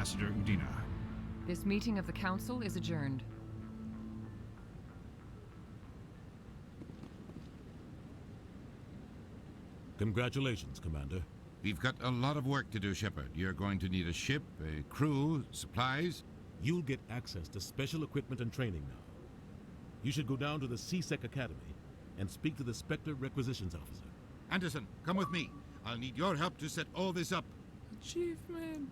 Ambassador Udina. This meeting of the Council is adjourned. Congratulations, Commander. We've got a lot of work to do, Shepard. You're going to need a ship, a crew, supplies. You'll get access to special equipment and training now. You should go down to the C-Sec Academy and speak to the Spectre Requisitions Officer. Anderson, come with me. I'll need your help to set all this up. Achievement.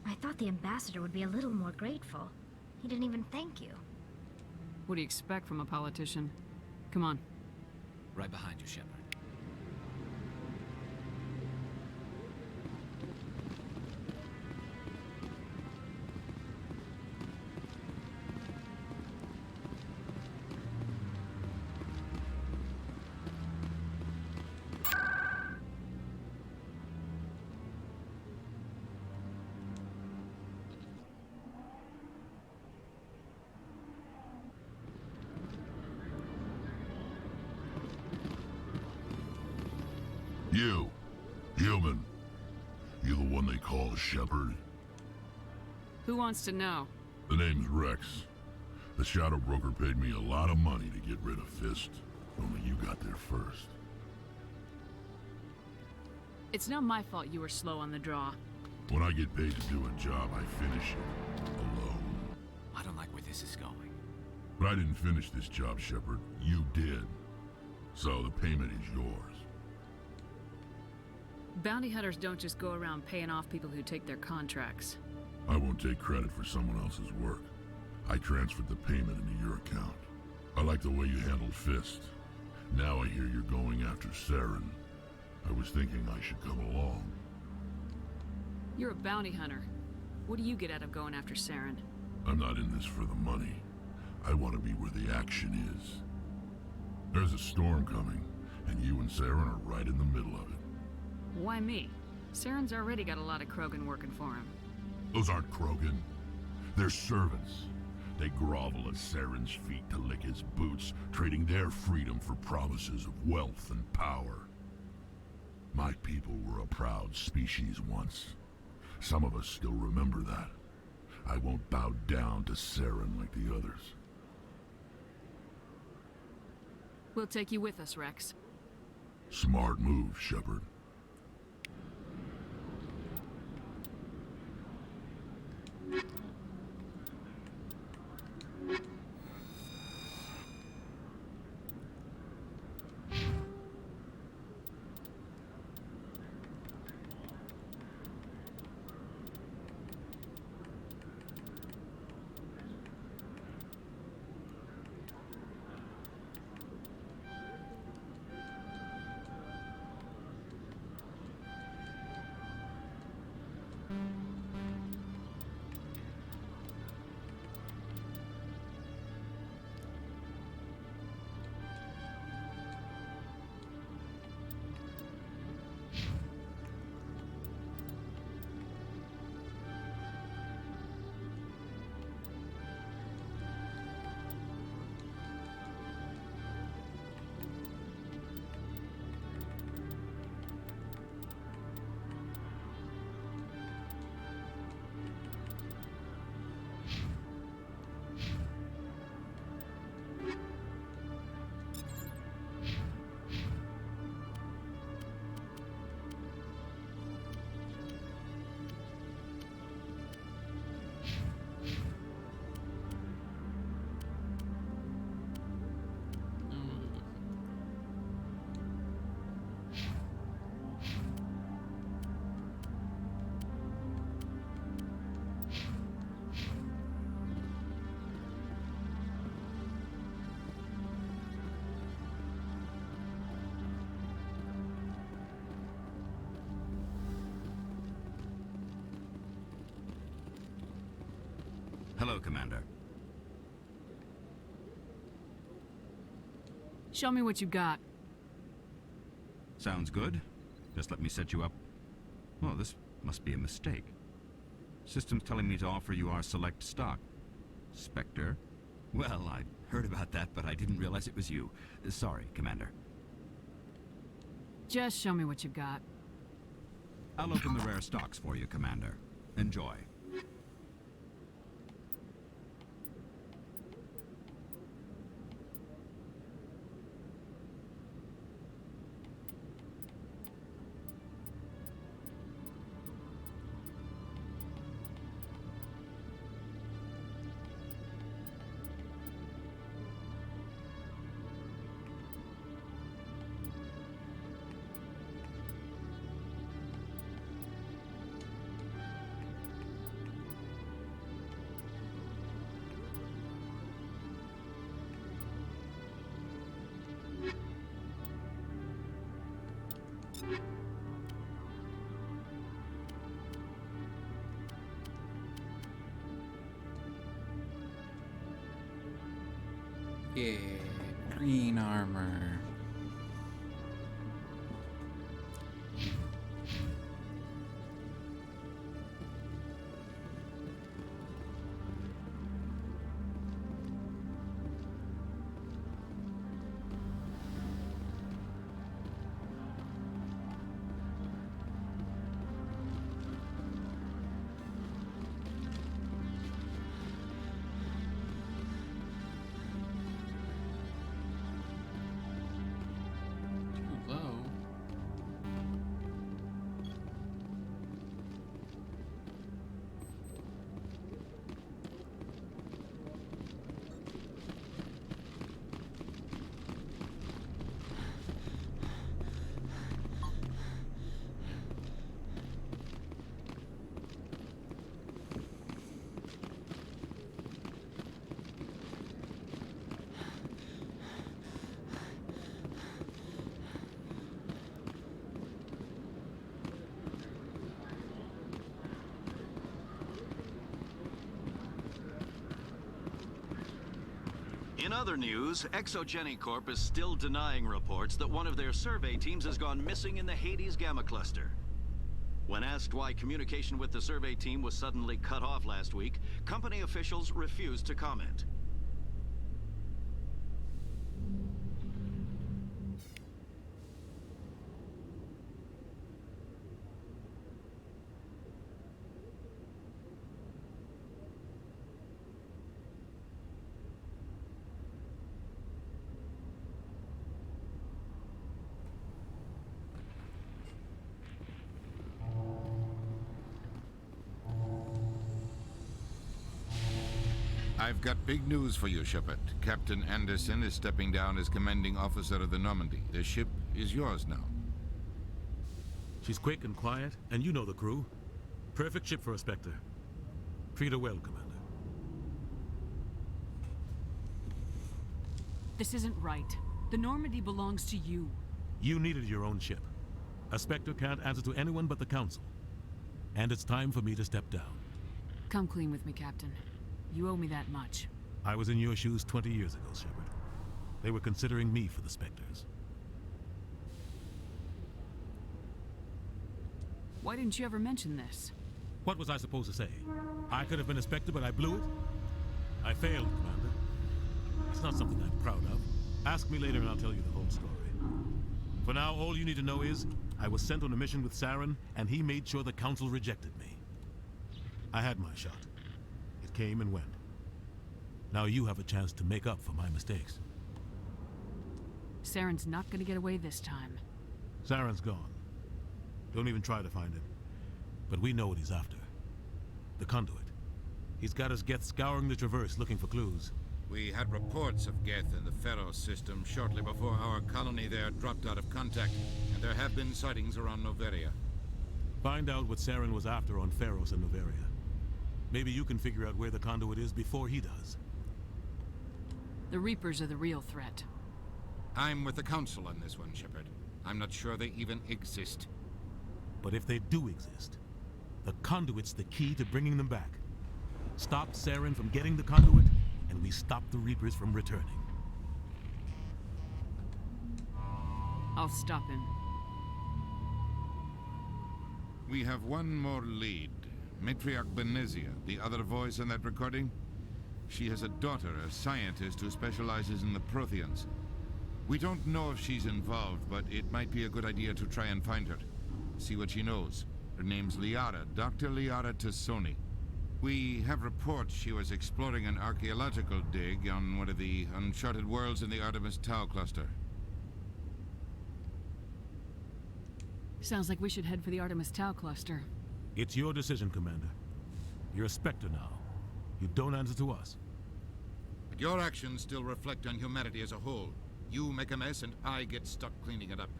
I thought the ambassador would be a little more grateful. He didn't even thank you. What do you expect from a politician? Come on. Right behind you, Shepard. You, human. You the one they call Shepard? Who wants to know? The name's Rex. The Shadow Broker paid me a lot of money to get rid of Fist. Only you got there first. It's not my fault you were slow on the draw. When I get paid to do a job, I finish it. Alone. I don't like where this is going. But I didn't finish this job, Shepard. You did. So the payment is yours. Bounty hunters don't just go around paying off people who take their contracts. I won't take credit for someone else's work. I transferred the payment into your account. I like the way you handled Fist. Now I hear you're going after Saren. I was thinking I should come along. You're a bounty hunter. What do you get out of going after Saren? I'm not in this for the money. I want to be where the action is. There's a storm coming, and you and Saren are right in the middle of it. Why me? Saren's already got a lot of Krogan working for him. Those aren't Krogan. They're servants. They grovel at Saren's feet to lick his boots, trading their freedom for promises of wealth and power. My people were a proud species once. Some of us still remember that. I won't bow down to Saren like the others. We'll take you with us, Rex. Smart move, Shepard. Hello, Commander. Show me what you got. Sounds good. Just let me set you up. Well, this must be a mistake. System's telling me to offer you our select stock. Spectre? Well, I heard about that, but I didn't realize it was you. Sorry, Commander. Just show me what you've got. I'll open the rare stocks for you, Commander. Enjoy. Yeah, green armor. Hello. In other news, Exogeny Corp is still denying reports that one of their survey teams has gone missing in the Hades Gamma Cluster. When asked why communication with the survey team was suddenly cut off last week, company officials refused to comment. I've got big news for you, Shepard. Captain Anderson is stepping down as commanding officer of the Normandy. The ship is yours now. She's quick and quiet, and you know the crew. Perfect ship for a Spectre. Treat her well, Commander. This isn't right. The Normandy belongs to you. You needed your own ship. A Spectre can't answer to anyone but the Council. And it's time for me to step down. Come clean with me, Captain. You owe me that much. I was in your shoes 20 years ago, Shepard. They were considering me for the Spectres. Why didn't you ever mention this? What was I supposed to say? I could have been a Spectre, but I blew it? I failed, Commander. It's not something I'm proud of. Ask me later and I'll tell you the whole story. For now, all you need to know is, I was sent on a mission with Saren, and he made sure the Council rejected me. I had my shot. It came and went. Now you have a chance to make up for my mistakes. Saren's not gonna get away this time. Saren's gone. Don't even try to find him. But we know what he's after. The Conduit. He's got his Geth scouring the Traverse looking for clues. We had reports of Geth in the Pharos system shortly before our colony there dropped out of contact, and there have been sightings around Noveria. Find out what Saren was after on Pharos and Noveria. Maybe you can figure out where the Conduit is before he does. The Reapers are the real threat. I'm with the Council on this one, Shepard. I'm not sure they even exist. But if they do exist, the Conduit's the key to bringing them back. Stop Saren from getting the Conduit, and we stop the Reapers from returning. I'll stop him. We have one more lead. Matriarch Benezia, the other voice in that recording. She has a daughter, a scientist who specializes in the Protheans. We don't know if she's involved, but it might be a good idea to try and find her. See what she knows. Her name's Liara, Dr. Liara Tassoni. We have reports she was exploring an archaeological dig on one of the uncharted worlds in the Artemis Tau cluster. Sounds like we should head for the Artemis Tau cluster. It's your decision, Commander. You're a Spectre now. You don't answer to us. But your actions still reflect on humanity as a whole. You make a mess and I get stuck cleaning it up.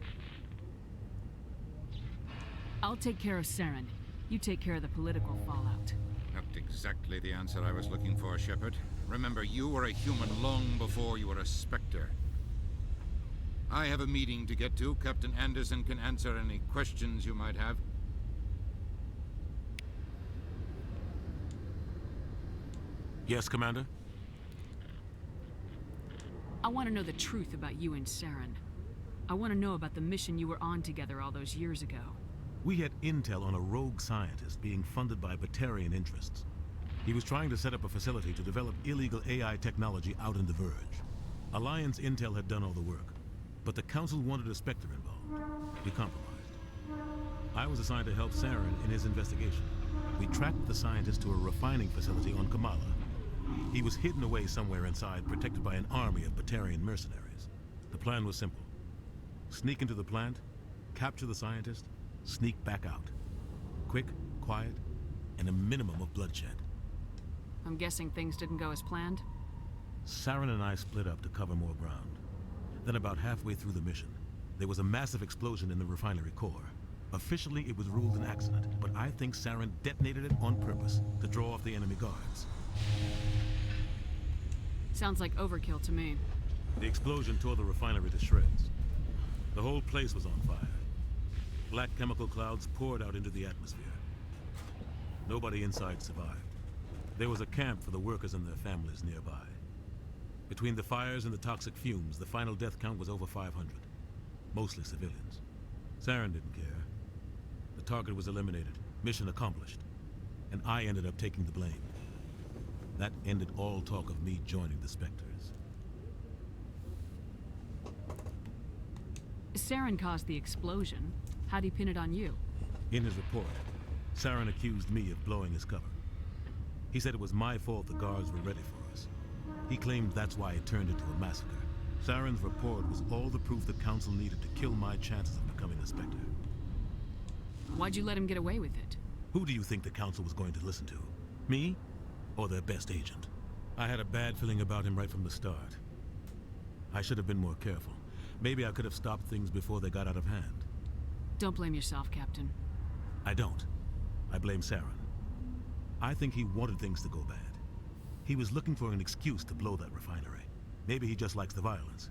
I'll take care of Saren. You take care of the political fallout. Not exactly the answer I was looking for, Shepard. Remember, you were a human long before you were a Spectre. I have a meeting to get to. Captain Anderson can answer any questions you might have. Yes, Commander? I want to know the truth about you and Saren. I want to know about the mission you were on together all those years ago. We had intel on a rogue scientist being funded by Batarian interests. He was trying to set up a facility to develop illegal AI technology out in the Verge. Alliance intel had done all the work, but the Council wanted a Spectre involved. We compromised. I was assigned to help Saren in his investigation. We tracked the scientist to a refining facility on Kamala. He was hidden away somewhere inside, protected by an army of Batarian mercenaries. The plan was simple. Sneak into the plant, capture the scientist, sneak back out. Quick, quiet, and a minimum of bloodshed. I'm guessing things didn't go as planned? Saren and I split up to cover more ground. Then about halfway through the mission, there was a massive explosion in the refinery core. Officially, it was ruled an accident, but I think Saren detonated it on purpose to draw off the enemy guards. Sounds like overkill to me. The explosion tore the refinery to shreds. The whole place was on fire. Black chemical clouds poured out into the atmosphere. Nobody inside survived. There was a camp for the workers and their families nearby. Between the fires and the toxic fumes, the final death count was over 500. Mostly civilians. Saren didn't care. The target was eliminated, mission accomplished. And I ended up taking the blame. That ended all talk of me joining the Spectres. Saren caused the explosion. How'd he pin it on you? In his report, Saren accused me of blowing his cover. He said it was my fault the guards were ready for us. He claimed that's why it turned into a massacre. Saren's report was all the proof the Council needed to kill my chances of becoming a Spectre. Why'd you let him get away with it? Who do you think the Council was going to listen to? Me? Or their best agent? I had a bad feeling about him right from the start. I should have been more careful. Maybe I could have stopped things before they got out of hand. Don't blame yourself, Captain. I don't. I blame Saren. I think he wanted things to go bad. He was looking for an excuse to blow that refinery. Maybe he just likes the violence.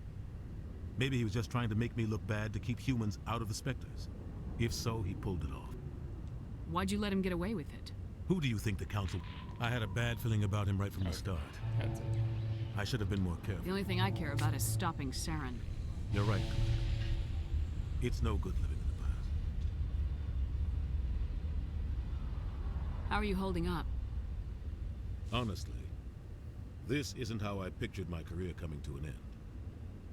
Maybe he was just trying to make me look bad to keep humans out of the Spectres. If so, he pulled it off. Why'd you let him get away with it? Who do you think the Council... I had a bad feeling about him right from the start. I should have been more careful. The only thing I care about is stopping Saren. You're right, Commander. It's no good living in the past. How are you holding up? Honestly, this isn't how I pictured my career coming to an end.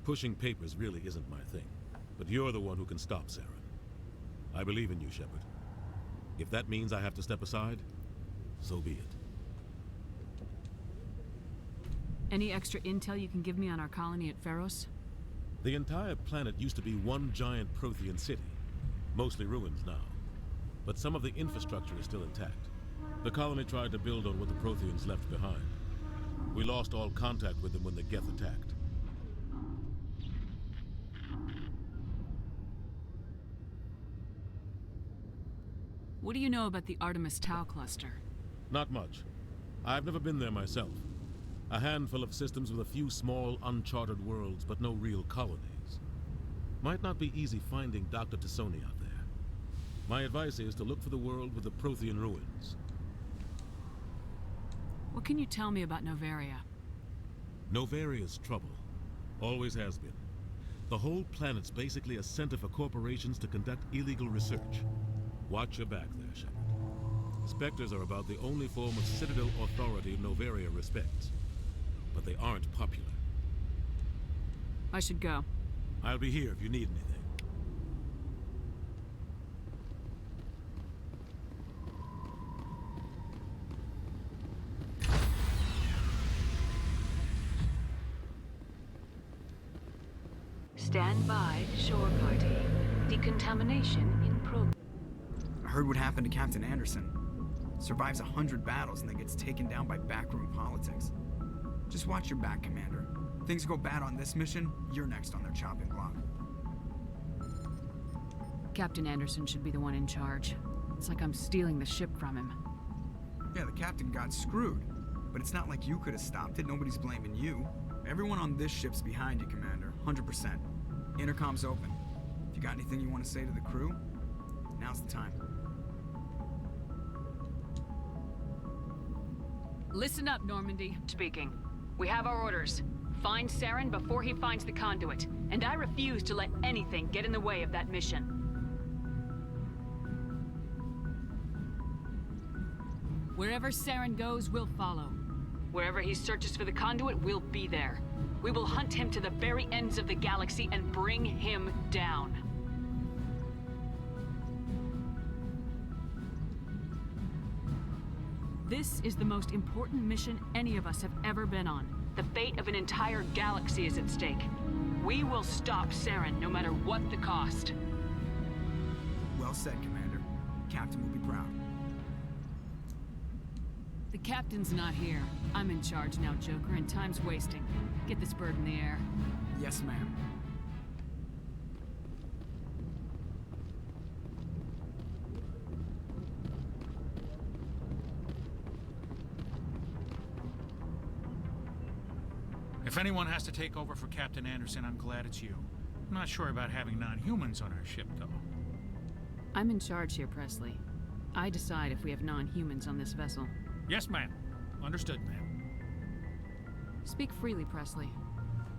Pushing papers really isn't my thing. But you're the one who can stop Saren. I believe in you, Shepard. If that means I have to step aside, so be it. Any extra intel you can give me on our colony at Feros? The entire planet used to be one giant Prothean city. Mostly ruins now. But some of the infrastructure is still intact. The colony tried to build on what the Protheans left behind. We lost all contact with them when the Geth attacked. What do you know about the Artemis Tau cluster? Not much. I've never been there myself. A handful of systems with a few small, uncharted worlds, but no real colonies. Might not be easy finding Dr. Tassoni out there. My advice is to look for the world with the Prothean ruins. What can you tell me about Noveria? Novaria's trouble. Always has been. The whole planet's basically a center for corporations to conduct illegal research. Watch your back there, Shepard. Spectres are about the only form of Citadel authority Noveria respects. But they aren't popular. I should go. I'll be here if you need anything. Stand by, shore party. Decontamination in progress. I heard what happened to Captain Anderson. Survives 100 battles and then gets taken down by backroom politics. Just watch your back, Commander. Things go bad on this mission, you're next on their chopping block. Captain Anderson should be the one in charge. It's like I'm stealing the ship from him. Yeah, the captain got screwed. But it's not like you could have stopped it. Nobody's blaming you. Everyone on this ship's behind you, Commander. 100%. Intercom's open. If you got anything you want to say to the crew, now's the time. Listen up, Normandy. Speaking. We have our orders. Find Saren before he finds the conduit. And I refuse to let anything get in the way of that mission. Wherever Saren goes, we'll follow. Wherever he searches for the conduit, we'll be there. We will hunt him to the very ends of the galaxy and bring him down. This is the most important mission any of us have ever been on. The fate of an entire galaxy is at stake. We will stop Saren no matter what the cost. Well said, Commander. Captain will be proud. The captain's not here. I'm in charge now, Joker, and time's wasting. Get this bird in the air. Yes, ma'am. If anyone has to take over for Captain Anderson, I'm glad it's you. I'm not sure about having non-humans on our ship, though. I'm in charge here, Presley. I decide if we have non-humans on this vessel. Yes, ma'am. Understood, ma'am. Speak freely, Presley.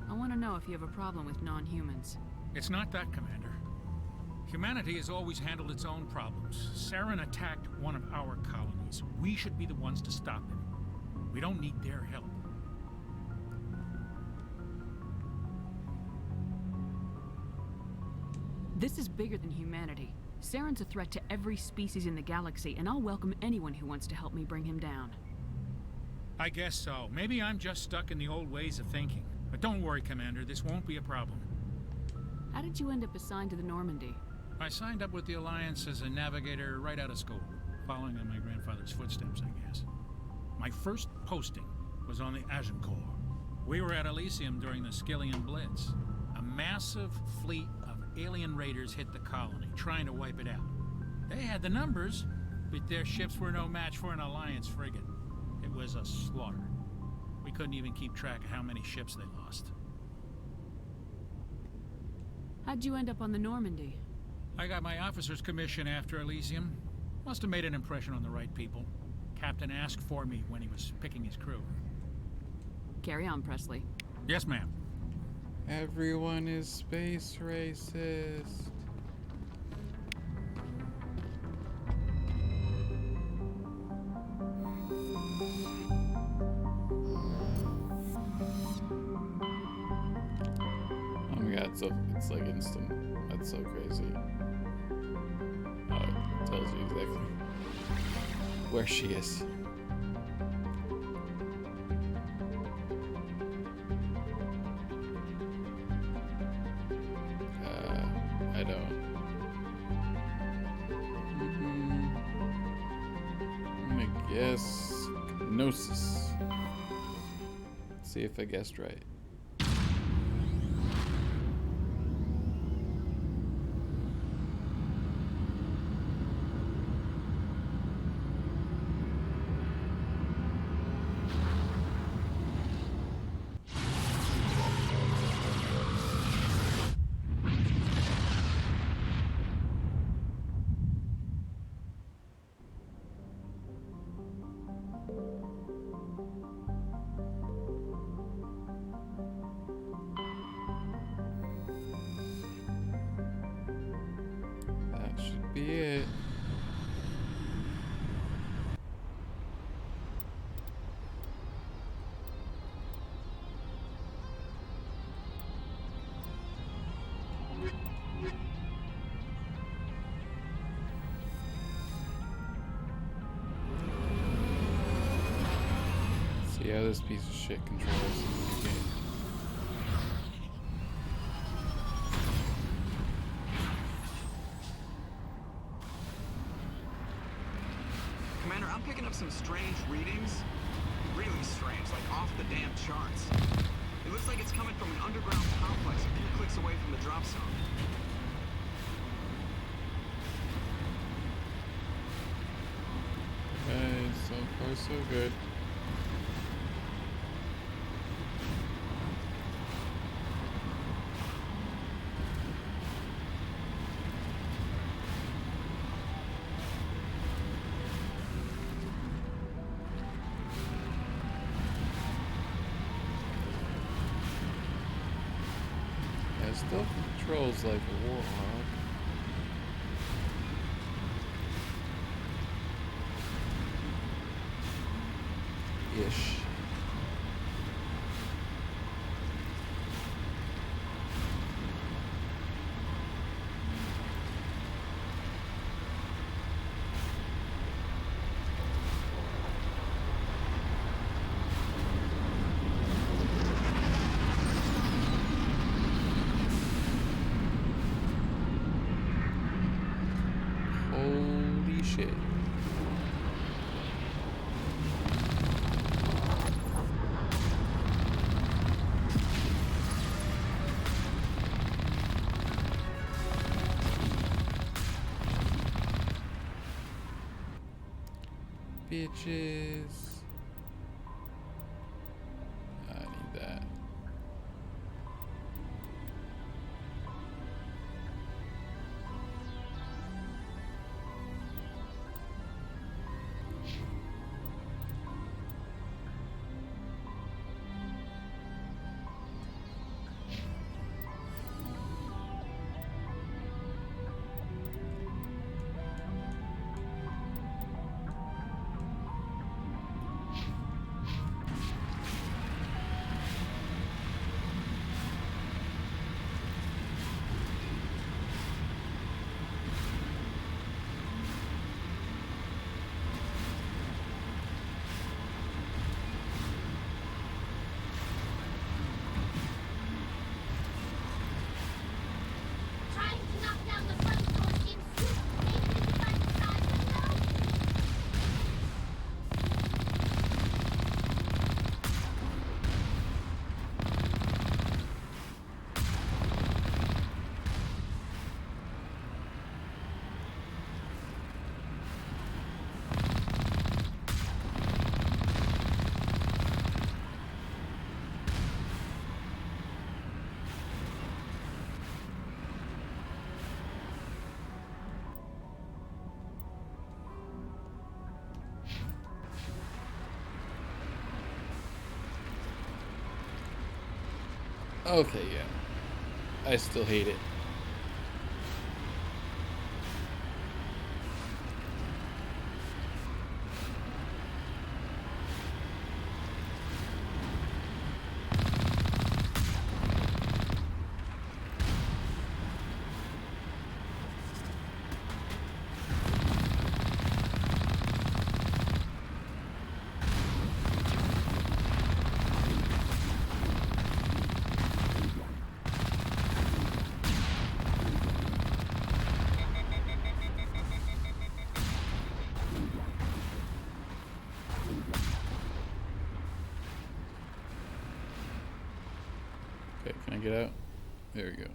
I want to know if you have a problem with non-humans. It's not that, Commander. Humanity has always handled its own problems. Saren attacked one of our colonies. We should be the ones to stop him. We don't need their help. This is bigger than humanity. Saren's a threat to every species in the galaxy, and I'll welcome anyone who wants to help me bring him down. I guess so. Maybe I'm just stuck in the old ways of thinking. But don't worry, Commander. This won't be a problem. How did you end up assigned to the Normandy? I signed up with the Alliance as a navigator right out of school, following in my grandfather's footsteps, I guess. My first posting was on the Agincourt. We were at Elysium during the Skillian Blitz. A massive fleet of alien raiders hit the colony, trying to wipe it out. They had the numbers, but their ships were no match for an Alliance frigate. It was a slaughter. We couldn't even keep track of how many ships they lost. How'd you end up on the Normandy? I got my officer's commission after Elysium. Must have made an impression on the right people. Captain asked for me when he was picking his crew. Carry on, Presley. Yes, ma'am. Everyone is space racist. Oh my god, it's like instant. That's so crazy. Oh, it tells you exactly where she is. I don't. I'm gonna guess Gnosis. Let's see if I guessed right. That should be it. See how this piece of shit controls the game. Commander, I'm picking up some strange readings. Really strange, like off the damn charts. It looks like it's coming from an underground complex a few clicks away from the drop zone. Okay, so far so good. Yeah, still controls like a warhawk. Ish. Holy shit. Bitches. I need that. Trying to knock down the front door seems stupid. Maybe the device inside will know. Okay, yeah. I still hate it. Okay, can I get out? There we go.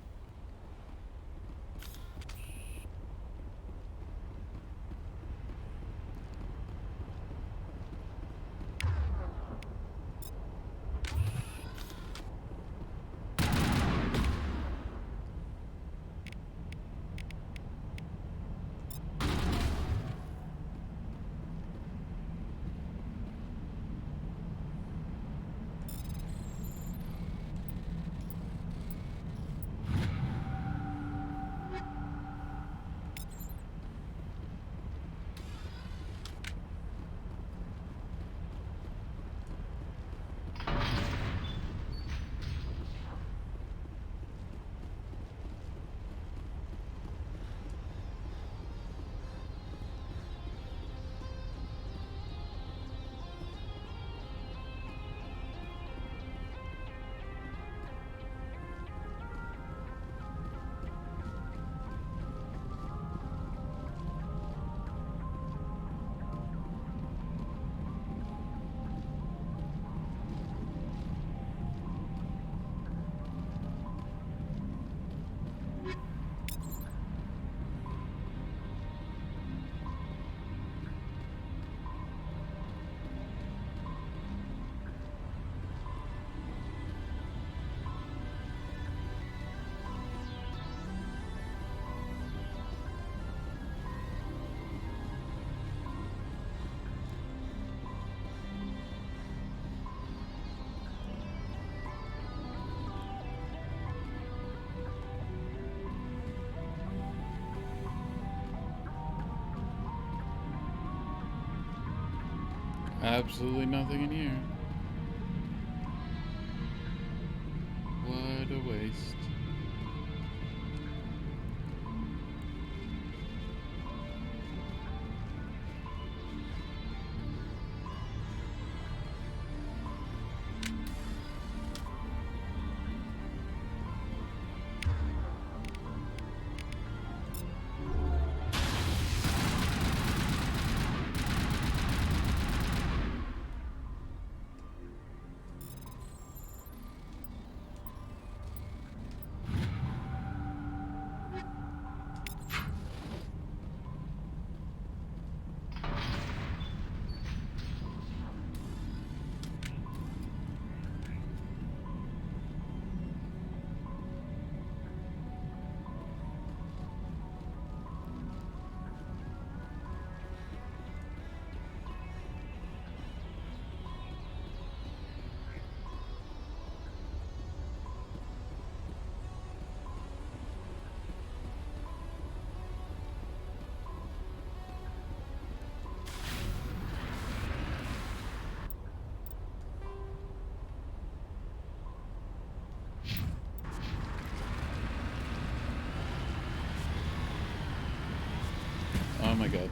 Absolutely nothing in here. What a waste. Oh my god.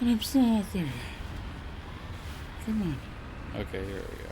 I'm sorry. Come on. Okay, here we go.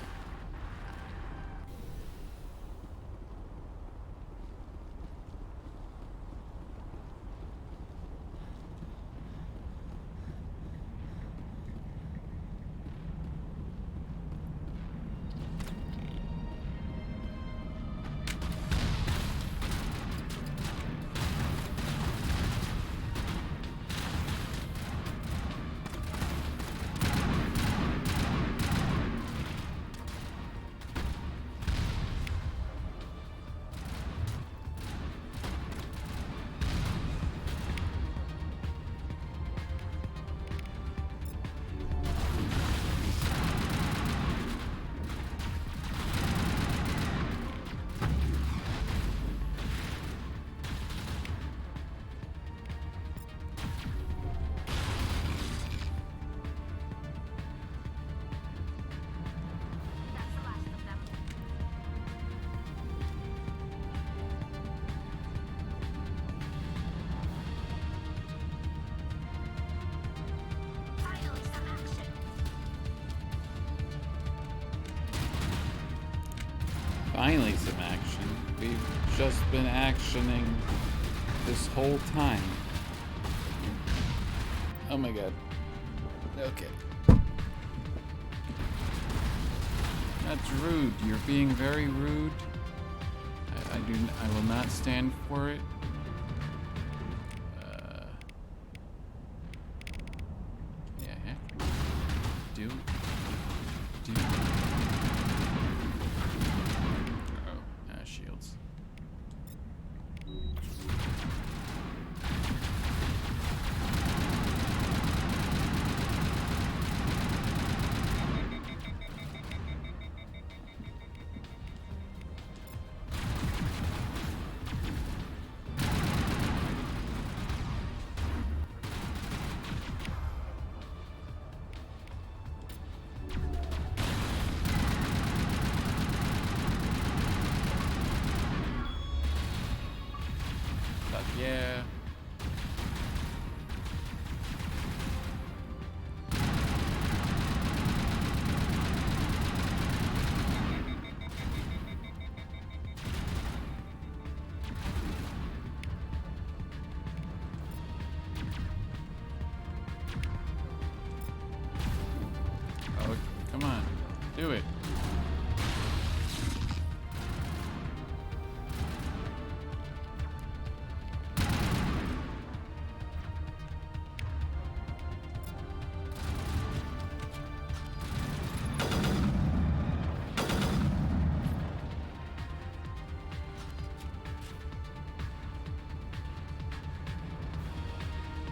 That's the last of them. Finally, some action. Finally, some action. We've just been actioning this whole time. Oh my god. Okay. That's rude. You're being very rude. I will not stand for it. Yeah. Do. Oh, shields. Fuck yeah. Oh, come on. Do it.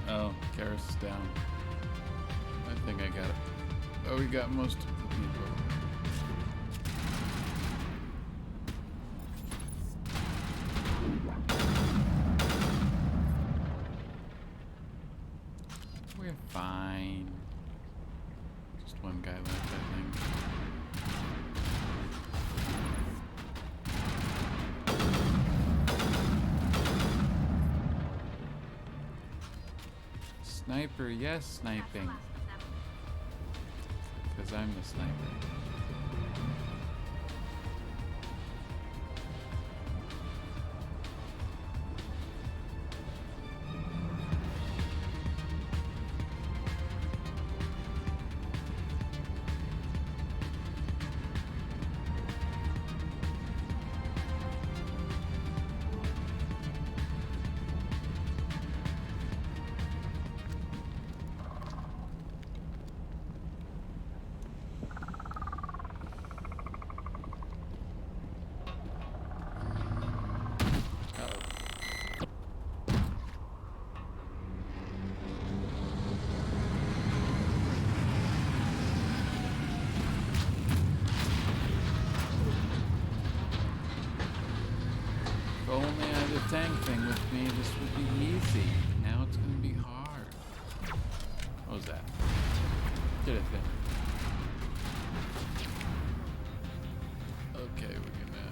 Oh, Karis is down. I think I got it. Oh, we got most of the people. We're fine. Just one guy left, I think. Sniper, yes, sniping. Because I'm the sniper. If only I had a tank thing with me, this would be easy. Now it's gonna be hard. What was that? Get a thing. Okay, we're gonna...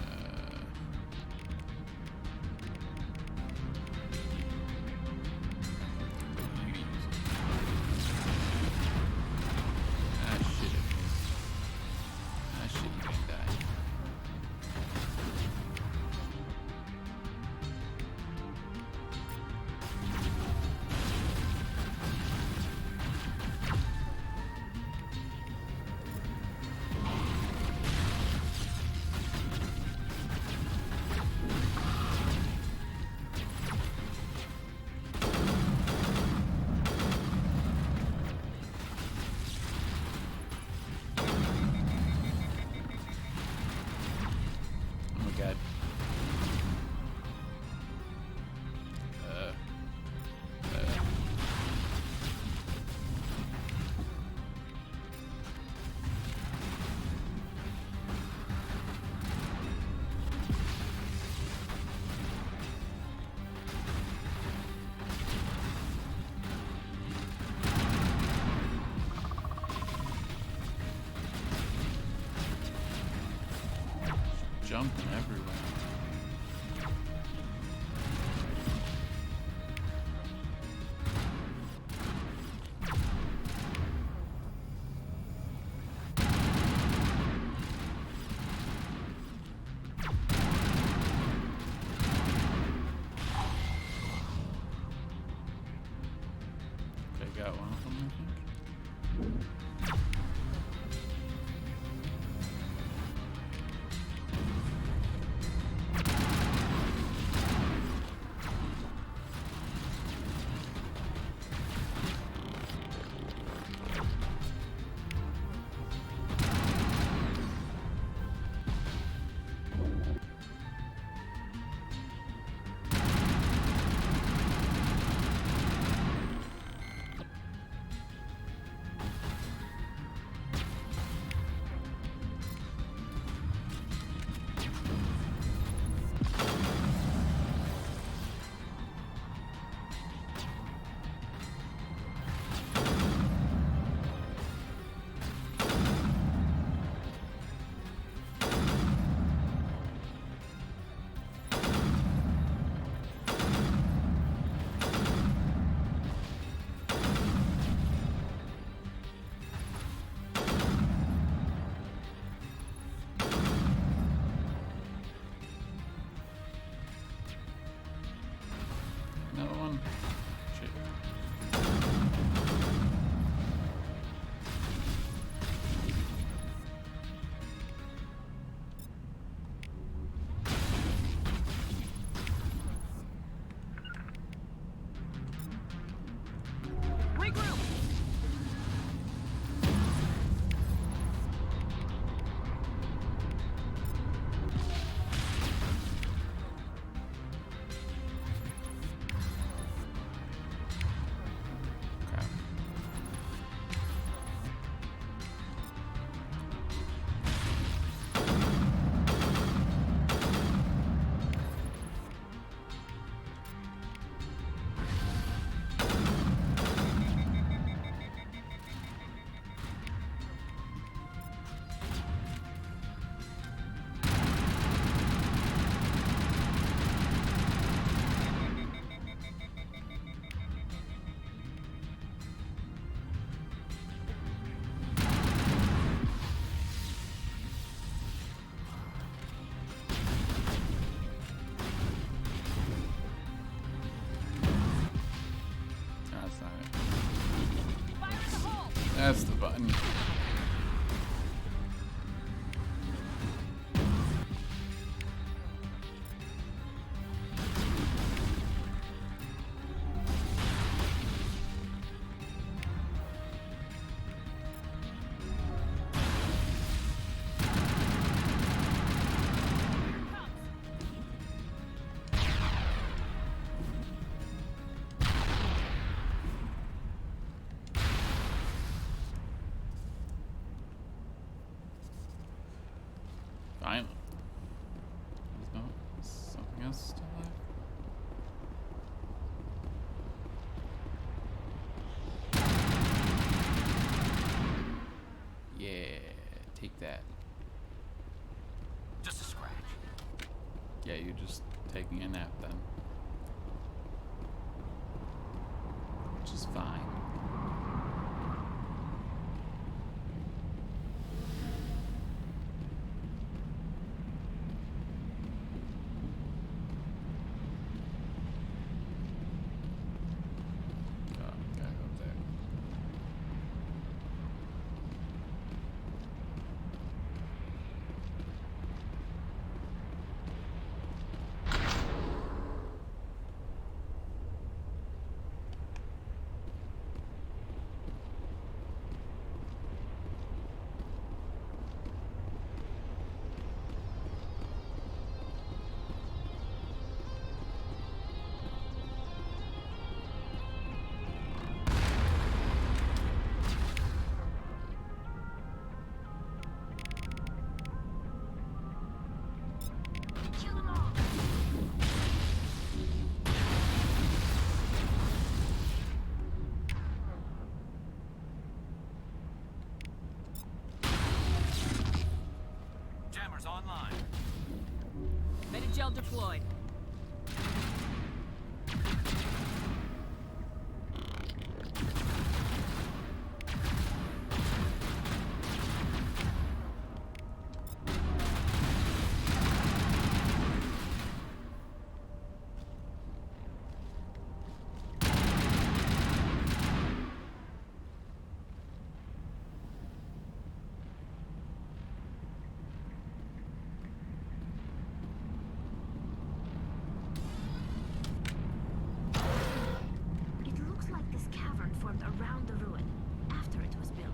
jumping everywhere. Okay, got one of them, I think. Another one. Shit. Regroup! Crap. That's not it. Fire in the hole! That's the button. Finally. There's no something else still left. Yeah, take that. Just a scratch. Yeah, you're just taking a nap then. Which is fine. God, gotta go up there. gel deployed. It looks like this cavern formed around the ruin, after it was built.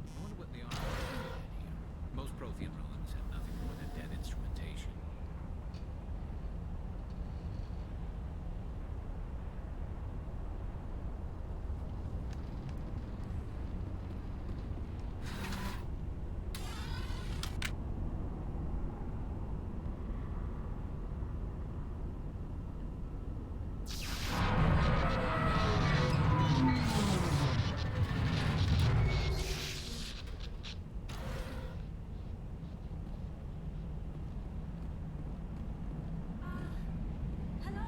I wonder what they are here. Most Prothean ruins have nothing more than dead instrumentation. Hello?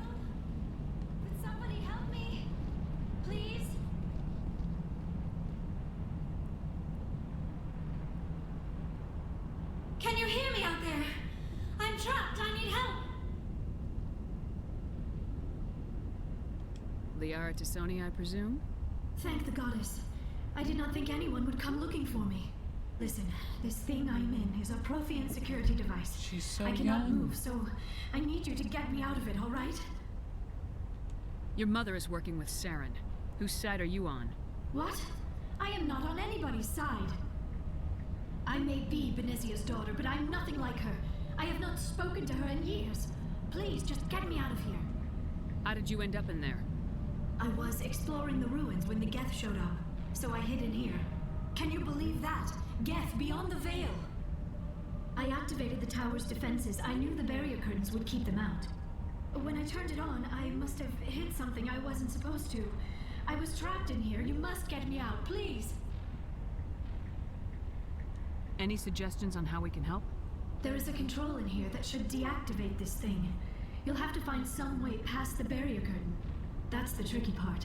Could somebody help me? Please? Can you hear me out there? I'm trapped. I need help. Liara Tassoni, I presume? Thank the goddess. I did not think anyone would come looking for me. Listen, this thing I'm in is a Prothean security device. She's so I cannot young. move, so I need you to get me out of it, all right? Your mother is working with Saren. Whose side are you on? What? I am not on anybody's side. I may be Benezia's daughter, but I'm nothing like her. I have not spoken to her in years. Please, just get me out of here. How did you end up in there? I was exploring the ruins when the Geth showed up, so I hid in here. Can you believe that? Geth beyond the veil! I activated the tower's defenses. I knew the barrier curtains would keep them out. When I turned it on, I must have hit something I wasn't supposed to. I was trapped in here. You must get me out, please! Any suggestions on how we can help? There is a control in here that should deactivate this thing. You'll have to find some way past the barrier curtain. That's the tricky part.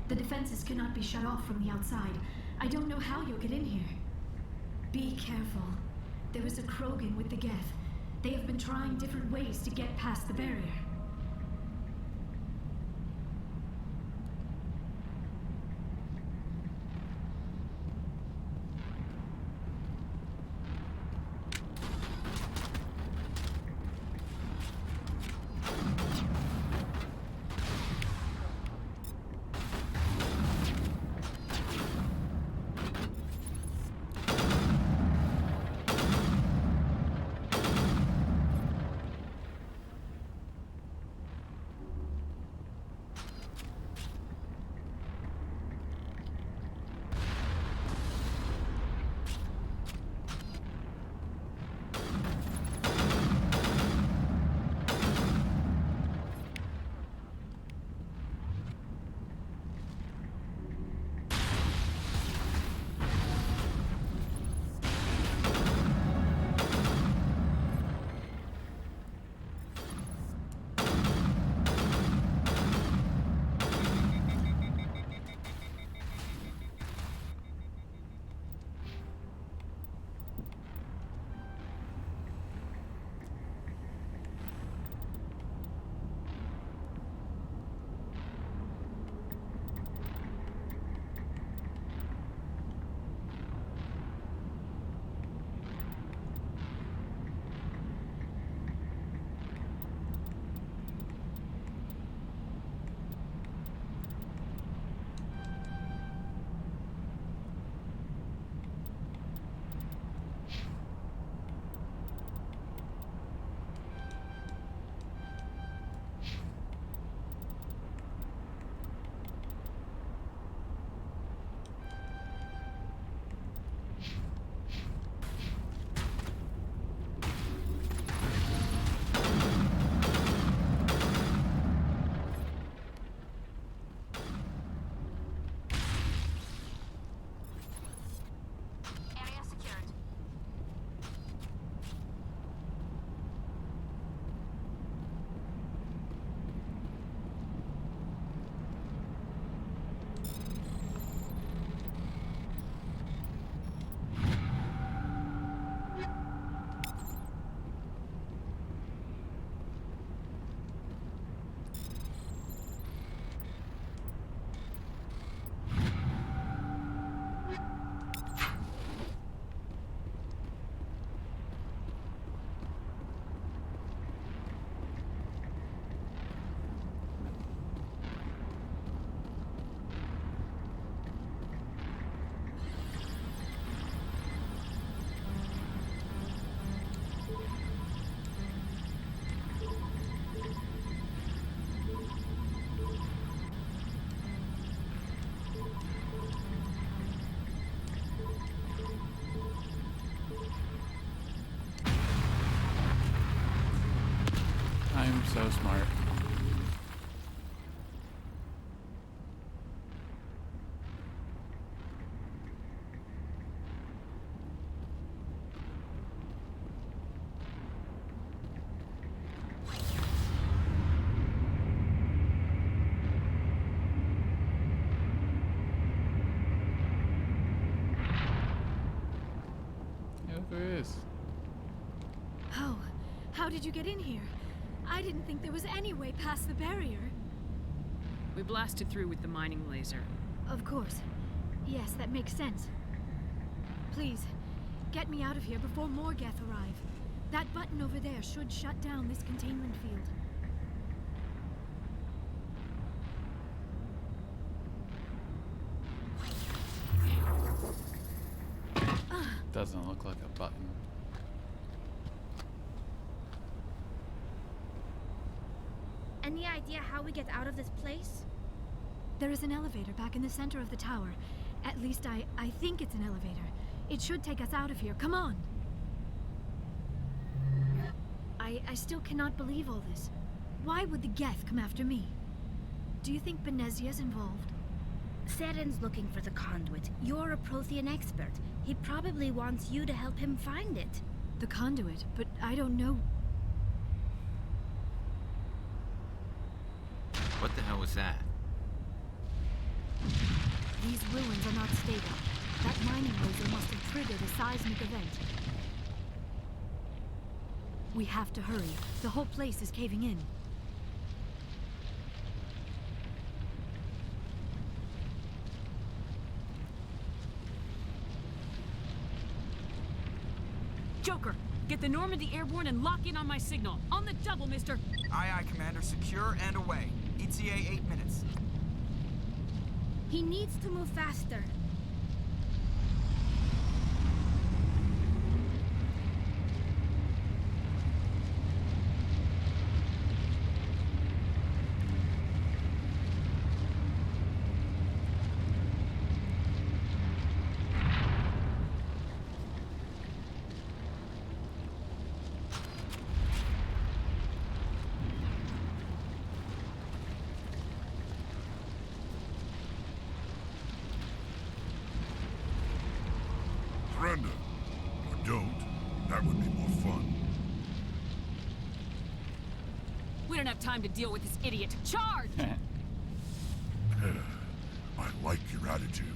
The defenses cannot be shut off from the outside. I don't know how you'll get in here. Be careful. There is a Krogan with the Geth. They have been trying different ways to get past the barrier. So smart. Yeah, look who it is. Oh, how did you get in here? I didn't think there was any way past the barrier. We blasted through with the mining laser. Of course. Yes, that makes sense. Please, get me out of here before more Geth arrive. That button over there should shut down this containment field. Doesn't look like a button. Any idea how we get out of this place? There is an elevator back in the center of the tower. At least I think it's an elevator. It should take us out of here. Come on! I still cannot believe all this. Why would the Geth come after me? Do you think Benezia's involved? Saren's looking for the conduit. You're a Prothean expert. He probably wants you to help him find it. The conduit? But I don't know. What the hell was that? These ruins are not stable. That mining laser must have triggered a seismic event. We have to hurry. The whole place is caving in. Joker, get the Normandy airborne and lock in on my signal. On the double, mister. Aye, aye, Commander. Secure and away. ETA 8 minutes. He needs to move faster. Surrender. Or don't. That would be more fun. We don't have time to deal with this idiot. Charge! I like your attitude.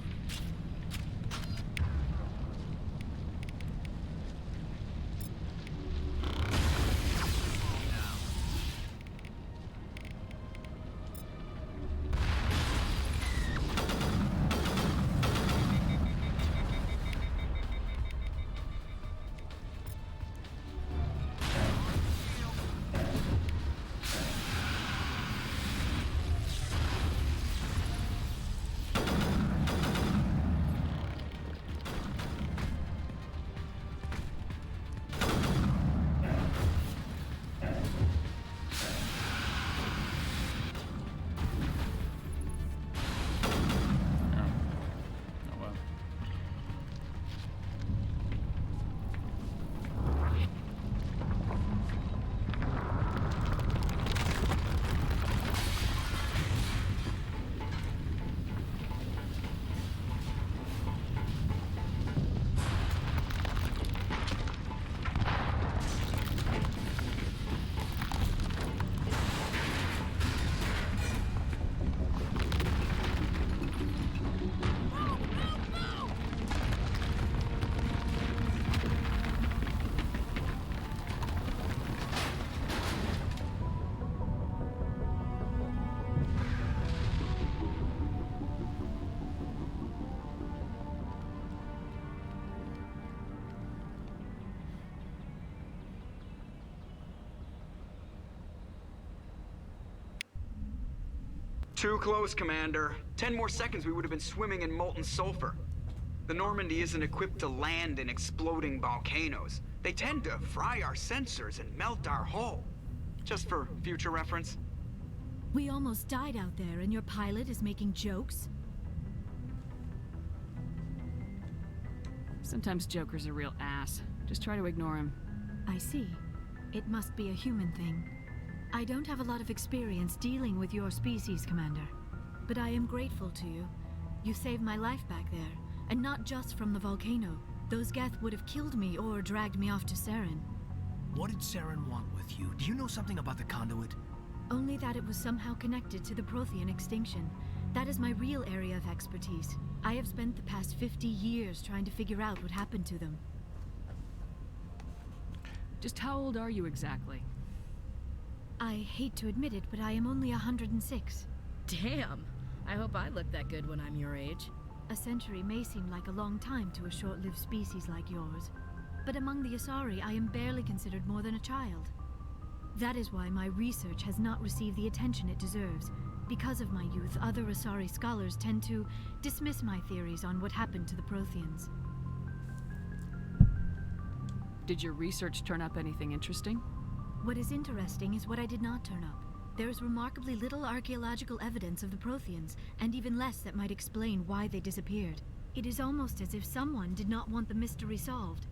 Too close, Commander. 10 more seconds we would have been swimming in molten sulfur. The Normandy isn't equipped to land in exploding volcanoes. They tend to fry our sensors and melt our hull. Just for future reference. We almost died out there, and your pilot is making jokes? Sometimes Joker's a real ass. Just try to ignore him. I see. It must be a human thing. I don't have a lot of experience dealing with your species, Commander. But I am grateful to you. You saved my life back there, and not just from the volcano. Those Geth would have killed me or dragged me off to Saren. What did Saren want with you? Do you know something about the conduit? Only that it was somehow connected to the Prothean extinction. That is my real area of expertise. I have spent the past 50 years trying to figure out what happened to them. Just how old are you exactly? I hate to admit it, but I am only 106. Damn! I hope I look that good when I'm your age. A century may seem like a long time to a short-lived species like yours, but among the Asari, I am barely considered more than a child. That is why my research has not received the attention it deserves. Because of my youth, other Asari scholars tend to dismiss my theories on what happened to the Protheans. Did your research turn up anything interesting? What is interesting is what I did not turn up. There is remarkably little archaeological evidence of the Protheans, and even less that might explain why they disappeared. It is almost as if someone did not want the mystery solved.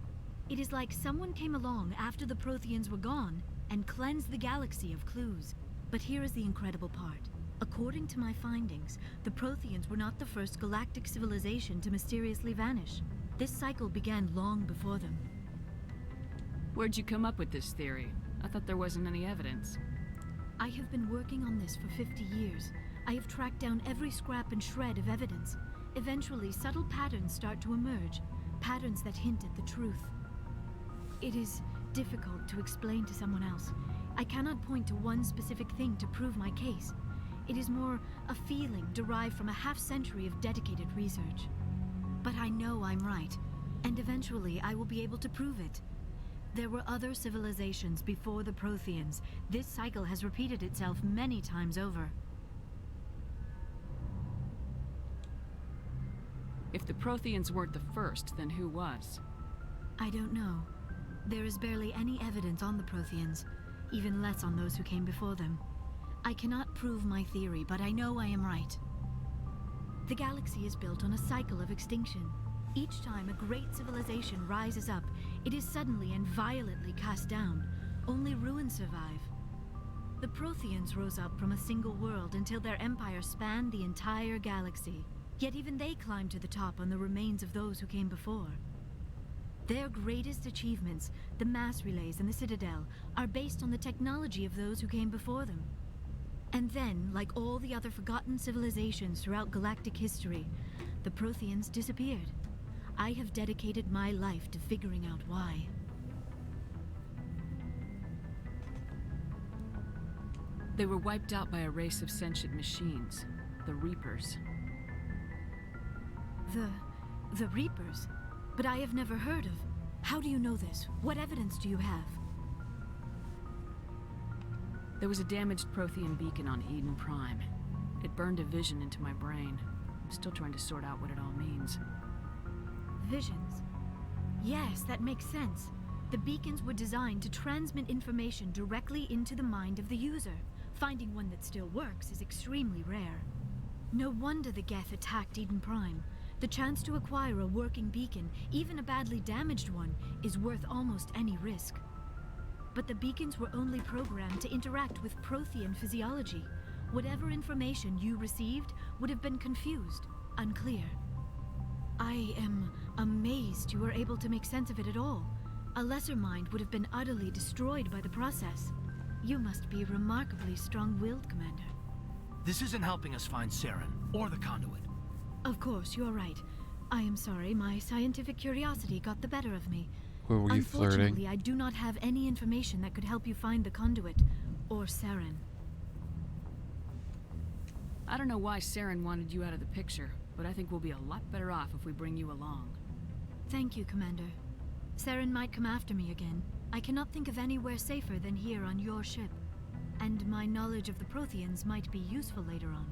It is like someone came along after the Protheans were gone and cleansed the galaxy of clues. But here is the incredible part. According to my findings, the Protheans were not the first galactic civilization to mysteriously vanish. This cycle began long before them. Where'd you come up with this theory? I thought there wasn't any evidence. I have been working on this for 50 years. I have tracked down every scrap and shred of evidence. Eventually, subtle patterns start to emerge, patterns that hint at the truth. It is difficult to explain to someone else. I cannot point to one specific thing to prove my case. It is more a feeling derived from a half-century of dedicated research. But I know I'm right, and eventually I will be able to prove it. There were other civilizations before the Protheans. This cycle has repeated itself many times over. If the Protheans weren't the first, then who was? I don't know. There is barely any evidence on the Protheans, even less on those who came before them. I cannot prove my theory, but I know I am right. The galaxy is built on a cycle of extinction. Each time a great civilization rises up, it is suddenly and violently cast down. Only ruins survive. The Protheans rose up from a single world until their empire spanned the entire galaxy. Yet even they climbed to the top on the remains of those who came before. Their greatest achievements, the mass relays and the Citadel, are based on the technology of those who came before them. And then, like all the other forgotten civilizations throughout galactic history, the Protheans disappeared. I have dedicated my life to figuring out why. They were wiped out by a race of sentient machines, the Reapers. The Reapers? But I have never heard of. How do you know this? What evidence do you have? There was a damaged Prothean beacon on Eden Prime. It burned a vision into my brain. I'm still trying to sort out what it all means. Visions. Yes, that makes sense. The beacons were designed to transmit information directly into the mind of the user. Finding one that still works is extremely rare. No wonder the Geth attacked Eden Prime. The chance to acquire a working beacon, even a badly damaged one, is worth almost any risk. But the beacons were only programmed to interact with Prothean physiology. Whatever information you received would have been confused, unclear. I am amazed you were able to make sense of it at all. A lesser mind would have been utterly destroyed by the process. You must be remarkably strong-willed, Commander. This isn't helping us find Saren, or the conduit. Of course, you're right. I am sorry, my scientific curiosity got the better of me. Were you Unfortunately, flirting? I do not have any information that could help you find the conduit, or Saren. I don't know why Saren wanted you out of the picture, but I think we'll be a lot better off if we bring you along. Thank you, Commander. Saren might come after me again. I cannot think of anywhere safer than here on your ship. And my knowledge of the Protheans might be useful later on.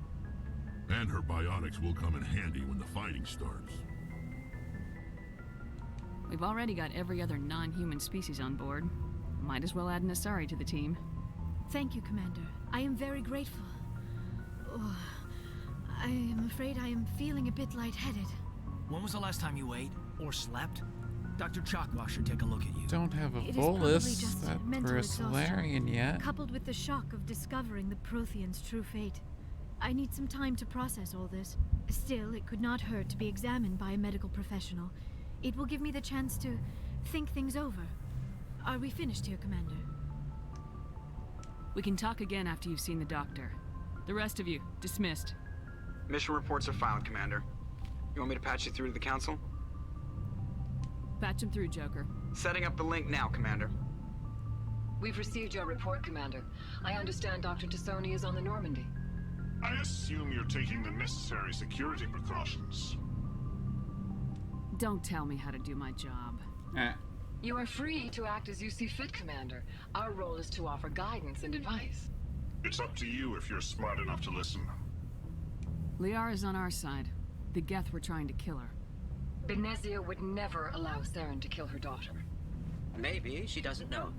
And her biotics will come in handy when the fighting starts. We've already got every other non-human species on board. Might as well add an Asari to the team. Thank you, Commander. I am very grateful. Oh, I am afraid I am feeling a bit lightheaded. When was the last time you ate, or slept? Dr. Chakwa should take a look at you. Don't have a It is probably bolus just that mental for a exhaustion, Solarian yet. coupled with the shock of discovering the Prothean's true fate. I need some time to process all this. Still, it could not hurt to be examined by a medical professional. It will give me the chance to think things over. Are we finished here, Commander? We can talk again after you've seen the doctor. The rest of you, dismissed. Mission reports are filed, Commander. You want me to patch you through to the Council? Patch him through, Joker. Setting up the link now, Commander. We've received your report, Commander. I understand Dr. Tassoni is on the Normandy. I assume you're taking the necessary security precautions. Don't tell me how to do my job. You are free to act as you see fit, Commander. Our role is to offer guidance and advice. It's up to you if you're smart enough to listen. Liara's on our side. The Geth were trying to kill her. Benezia would never allow Saren to kill her daughter. Maybe she doesn't know.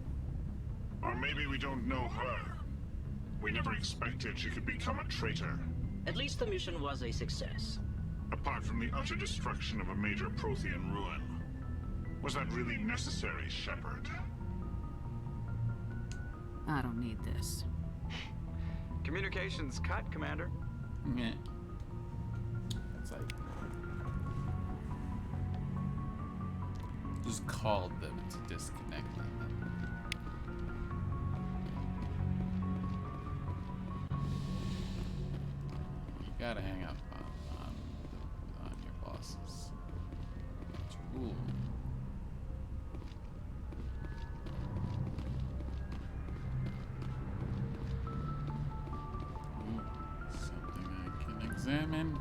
Or maybe we don't know her. We never expected she could become a traitor. At least the mission was a success. Apart from the utter destruction of a major Prothean ruin. Was that really necessary, Shepard? I don't need this. Communications cut, Commander. Yeah. It's like just called them to disconnect them. You gotta hang up on your bosses. Ooh. Something I can examine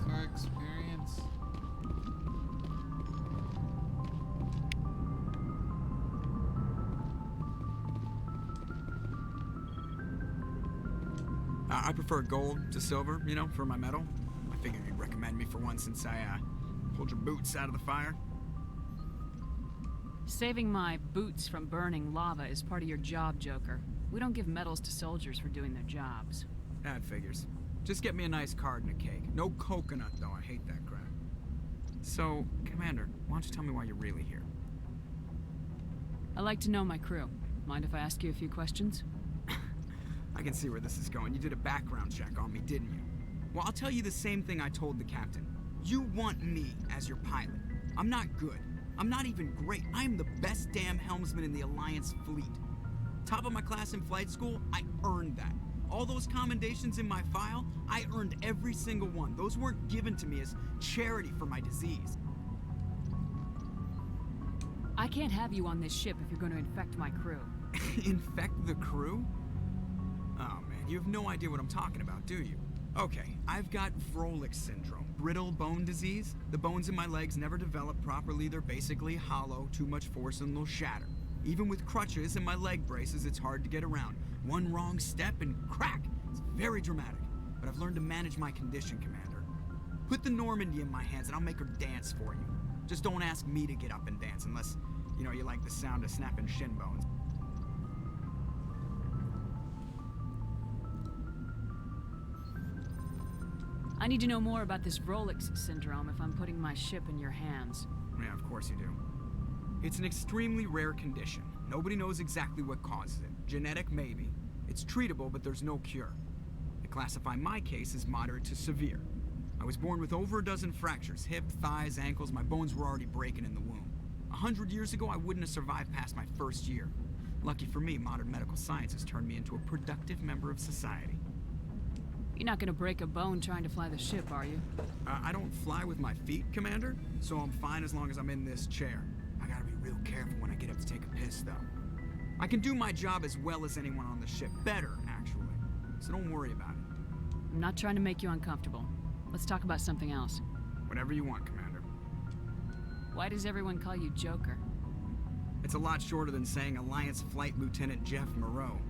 for experience. I prefer gold to silver, you know, for my metal. I figured you'd recommend me for one since I pulled your boots out of the fire. Saving my boots from burning lava is part of your job, Joker. We don't give medals to soldiers for doing their jobs. That figures. Just get me a nice card and a cake. No coconut, though. I hate that crap. So, Commander, why don't you tell me why you're really here? I like to know my crew. Mind if I ask you a few questions? I can see where this is going. You did a background check on me, didn't you? Well, I'll tell you the same thing I told the captain. You want me as your pilot. I'm not good. I'm not even great. I am the best damn helmsman in the Alliance fleet. Top of my class in flight school, I earned that. All those commendations in my file, I earned every single one. Those weren't given to me as charity for my disease. I can't have you on this ship if you're going to infect my crew. Infect the crew? Oh man, you have no idea what I'm talking about, do you? Okay, I've got Vrolik syndrome, brittle bone disease. The bones in my legs never develop properly. They're basically hollow, too much force and they'll shatter. Even with crutches and my leg braces, it's hard to get around. One wrong step and crack! It's very dramatic. But I've learned to manage my condition, Commander. Put the Normandy in my hands and I'll make her dance for you. Just don't ask me to get up and dance unless, you know, you like the sound of snapping shin bones. I need to know more about this Vrolik syndrome if I'm putting my ship in your hands. Yeah, of course you do. It's an extremely rare condition. Nobody knows exactly what causes it. Genetic, maybe. It's treatable, but there's no cure. They classify my case as moderate to severe. I was born with over a dozen fractures, hip, thighs, ankles. My bones were already breaking in the womb. 100 years ago, I wouldn't have survived past my first year. Lucky for me, modern medical science has turned me into a productive member of society. You're not gonna break a bone trying to fly the ship, are you? I don't fly with my feet, Commander, so I'm fine as long as I'm in this chair. I gotta be real careful when I get up to take a piss, though. I can do my job as well as anyone on the ship. Better, actually. So don't worry about it. I'm not trying to make you uncomfortable. Let's talk about something else. Whatever you want, Commander. Why does everyone call you Joker? It's a lot shorter than saying Alliance Flight Lieutenant Jeff Moreau.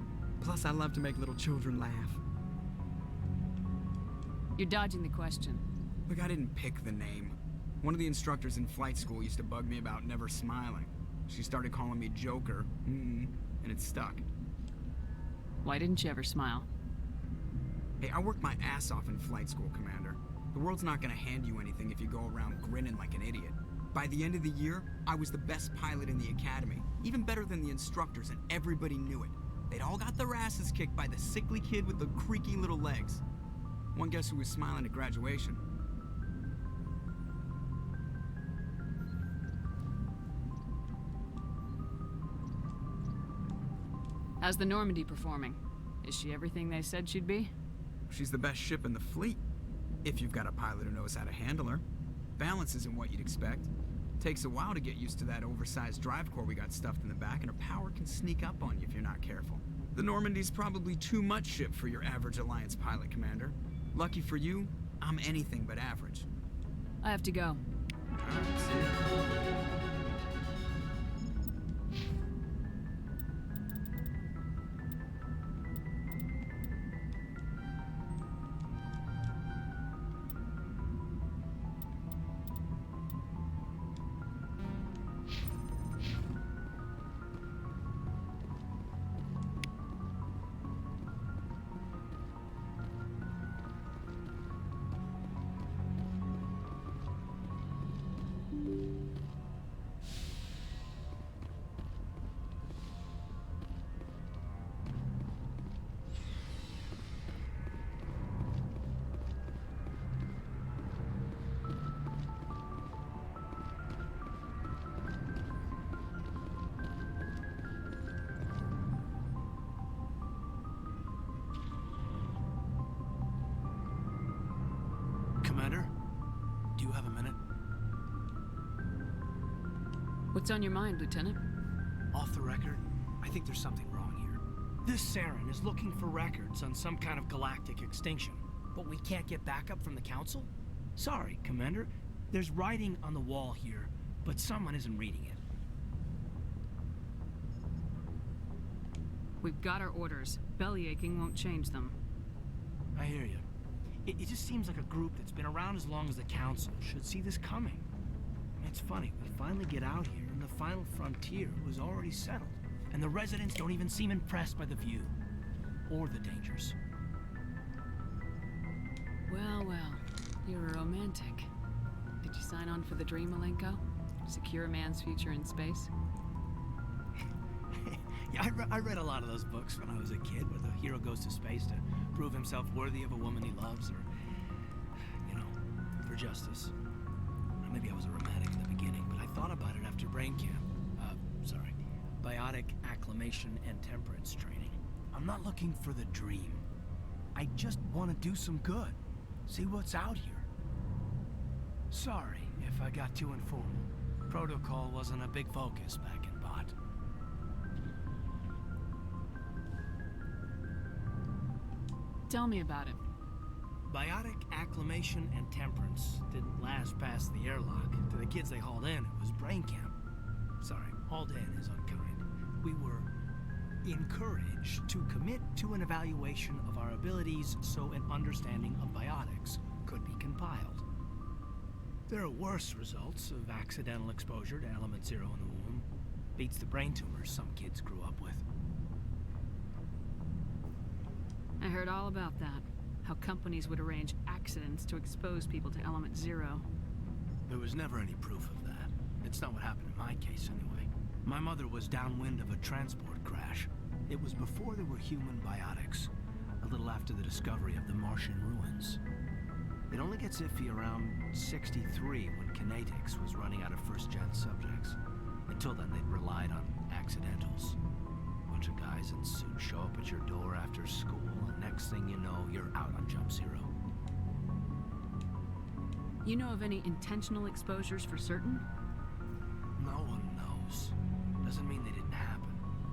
Plus, I love to make little children laugh. You're dodging the question. Look, I didn't pick the name. One of the instructors in flight school used to bug me about never smiling. She started calling me Joker, and it stuck. Why didn't you ever smile? Hey, I worked my ass off in flight school, Commander. The world's not gonna hand you anything if you go around grinning like an idiot. By the end of the year, I was the best pilot in the academy, even better than the instructors, and everybody knew it. They'd all got their asses kicked by the sickly kid with the creaky little legs. One guess who was smiling at graduation? How's the Normandy performing? Is she everything they said she'd be? She's the best ship in the fleet, if you've got a pilot who knows how to handle her. Balance isn't what you'd expect. Takes a while to get used to that oversized drive core we got stuffed in the back, and her power can sneak up on you if you're not careful. The Normandy's probably too much ship for your average Alliance pilot, Commander. Lucky for you, I'm anything but average. I have to go. Alright, see ya. Commander, do you have a minute? What's on your mind, Lieutenant? Off the record, I think there's something wrong here. This Saren is looking for records on some kind of galactic extinction, but we can't get backup from the Council? Sorry, Commander. There's writing on the wall here, but someone isn't reading it. We've got our orders. Bellyaching won't change them. I hear you. It just seems like a group that's been around as long as the Council should see this coming. It's funny, we finally get out here and the final frontier was already settled. And the residents don't even seem impressed by the view. Or the dangers. Well, well. You're a romantic. Did you sign on for the dream, Malenko? Secure a man's future in space? Yeah, I read a lot of those books when I was a kid, where the hero goes to space to prove himself worthy of a woman he loves, or, you know, for justice. Maybe I was a romantic in the beginning, but I thought about it after brain camp. Biotic acclimation and temperance training. I'm not looking for the dream. I just want to do some good. See what's out here. Sorry if I got too informal. Protocol wasn't a big focus back in Bot. Tell me about it. Biotic acclimation and temperance didn't last past the airlock. To the kids they hauled in, it was brain camp. Sorry, hauled in is unkind. We were encouraged to commit to an evaluation of our abilities so an understanding of biotics could be compiled. There are worse results of accidental exposure to element 0 in the womb. Beats the brain tumors some kids grew up with. I heard all about that. How companies would arrange accidents to expose people to element 0. There was never any proof of that. It's not what happened in my case, anyway. My mother was downwind of a transport crash. It was before there were human biotics, a little after the discovery of the Martian ruins. It only gets iffy around 63 when Kinetics was running out of first-gen subjects. Until then, they'd relied on accidentals. A bunch of guys in suits show up at your door after school, and next thing you know, you're out on Jump Zero. You know of any intentional exposures for certain? No one knows. Doesn't mean they didn't happen.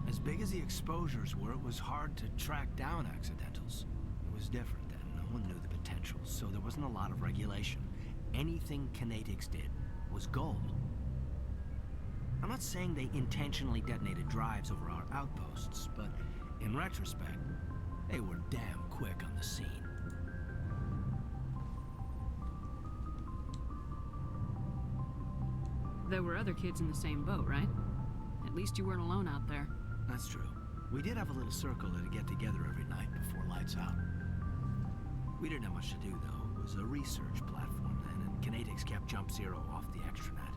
As big as the exposures were, it was hard to track down accidentals. It was different then. No one knew the potential, so there wasn't a lot of regulation. Anything Kinetics did was gold. I'm not saying they intentionally detonated drives over our outposts, but in retrospect, they were damn quick on the scene. There were other kids in the same boat, right? At least you weren't alone out there. That's true. We did have a little circle that'd get together every night before lights out. We didn't have much to do, though. It was a research plan. Canadix kept Jump Zero off the extranet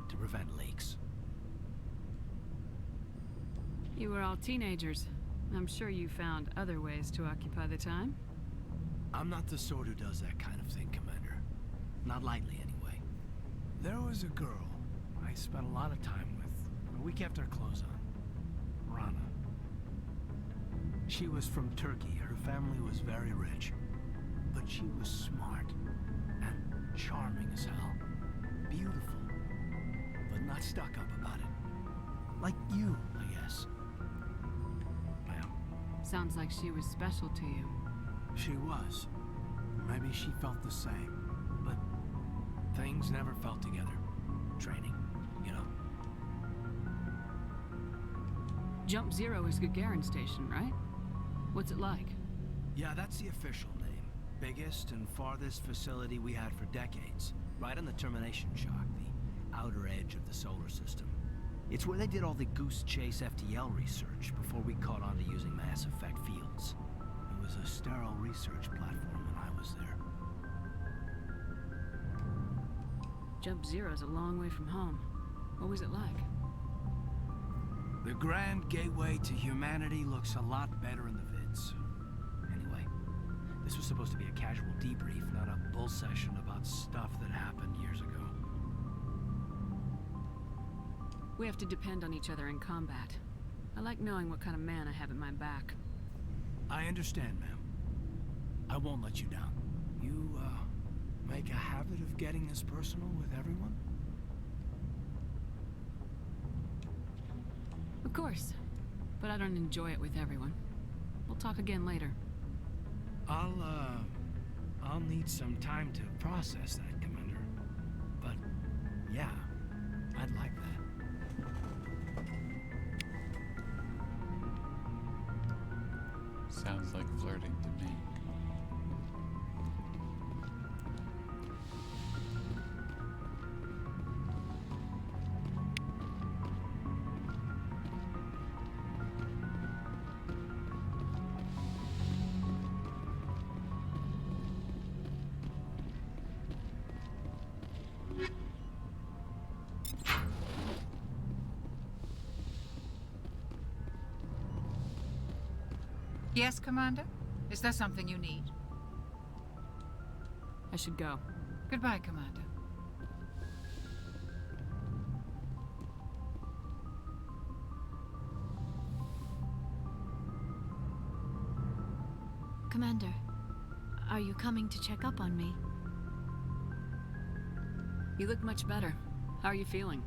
to prevent leaks. You were all teenagers. I'm sure you found other ways to occupy the time. I'm not the sort who does that kind of thing, Commander. Not lightly, anyway. There was a girl I spent a lot of time with. We kept our clothes on. Rana. She was from Turkey. Her family was very rich. But she was smart and charming as hell. Beautiful. But not stuck up about it. Like you, I guess. Ma'am. Sounds like she was special to you. She was. Maybe she felt the same. But things never felt together. Training, you know. Jump Zero is Gagarin Station, right? What's it like? Yeah, that's the official name. Biggest and farthest facility we had for decades. Right on the termination shock, the outer edge of the solar system. It's where they did all the Goose Chase FTL research before we caught on to using mass effect fields. It was a sterile research platform when I was there. Jump Zero's a long way from home. What was it like? The grand gateway to humanity looks a lot better in the vids. Anyway, this was supposed to be a casual debrief, not a bull session about stuff that happened years ago. We have to depend on each other in combat. I like knowing what kind of man I have at my back. I understand, ma'am. I won't let you down. You, make a habit of getting this personal with everyone? Of course. But I don't enjoy it with everyone. We'll talk again later. I'll need some time to process that, Commander. But, yeah, I'd like that. Sounds like flirting to me. Yes, Commander? Is there something you need? I should go. Goodbye, Commander. Commander, are you coming to check up on me? You look much better. How are you feeling?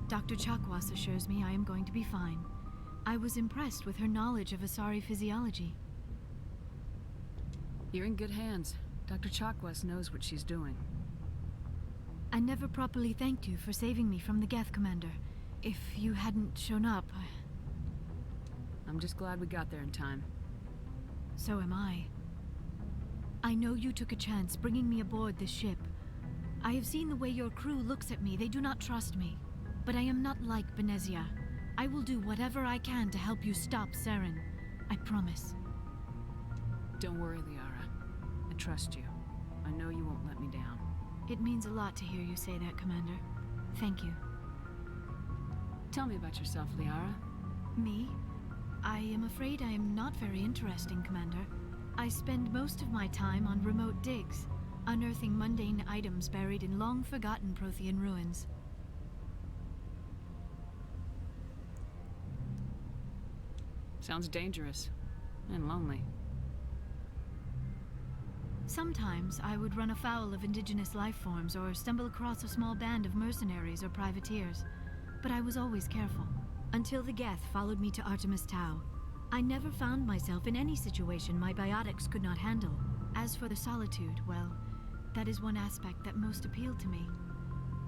Dr. Chakwas assures me I am going to be fine. I was impressed with her knowledge of Asari physiology. You're in good hands. Dr. Chakwas knows what she's doing. I never properly thanked you for saving me from the Geth, Commander. If you hadn't shown up, I'm just glad we got there in time. So am I. I know you took a chance bringing me aboard this ship. I have seen the way your crew looks at me. They do not trust me. But I am not like Benezia. I will do whatever I can to help you stop Saren. I promise. Don't worry, Liara. I trust you. I know you won't let me down. It means a lot to hear you say that, Commander. Thank you. Tell me about yourself, Liara. Me? I am afraid I am not very interesting, Commander. I spend most of my time on remote digs, unearthing mundane items buried in long-forgotten Prothean ruins. Sounds dangerous. And lonely. Sometimes I would run afoul of indigenous life forms or stumble across a small band of mercenaries or privateers. But I was always careful. Until the Geth followed me to Artemis Tau. I never found myself in any situation my biotics could not handle. As for the solitude, well, that is one aspect that most appealed to me.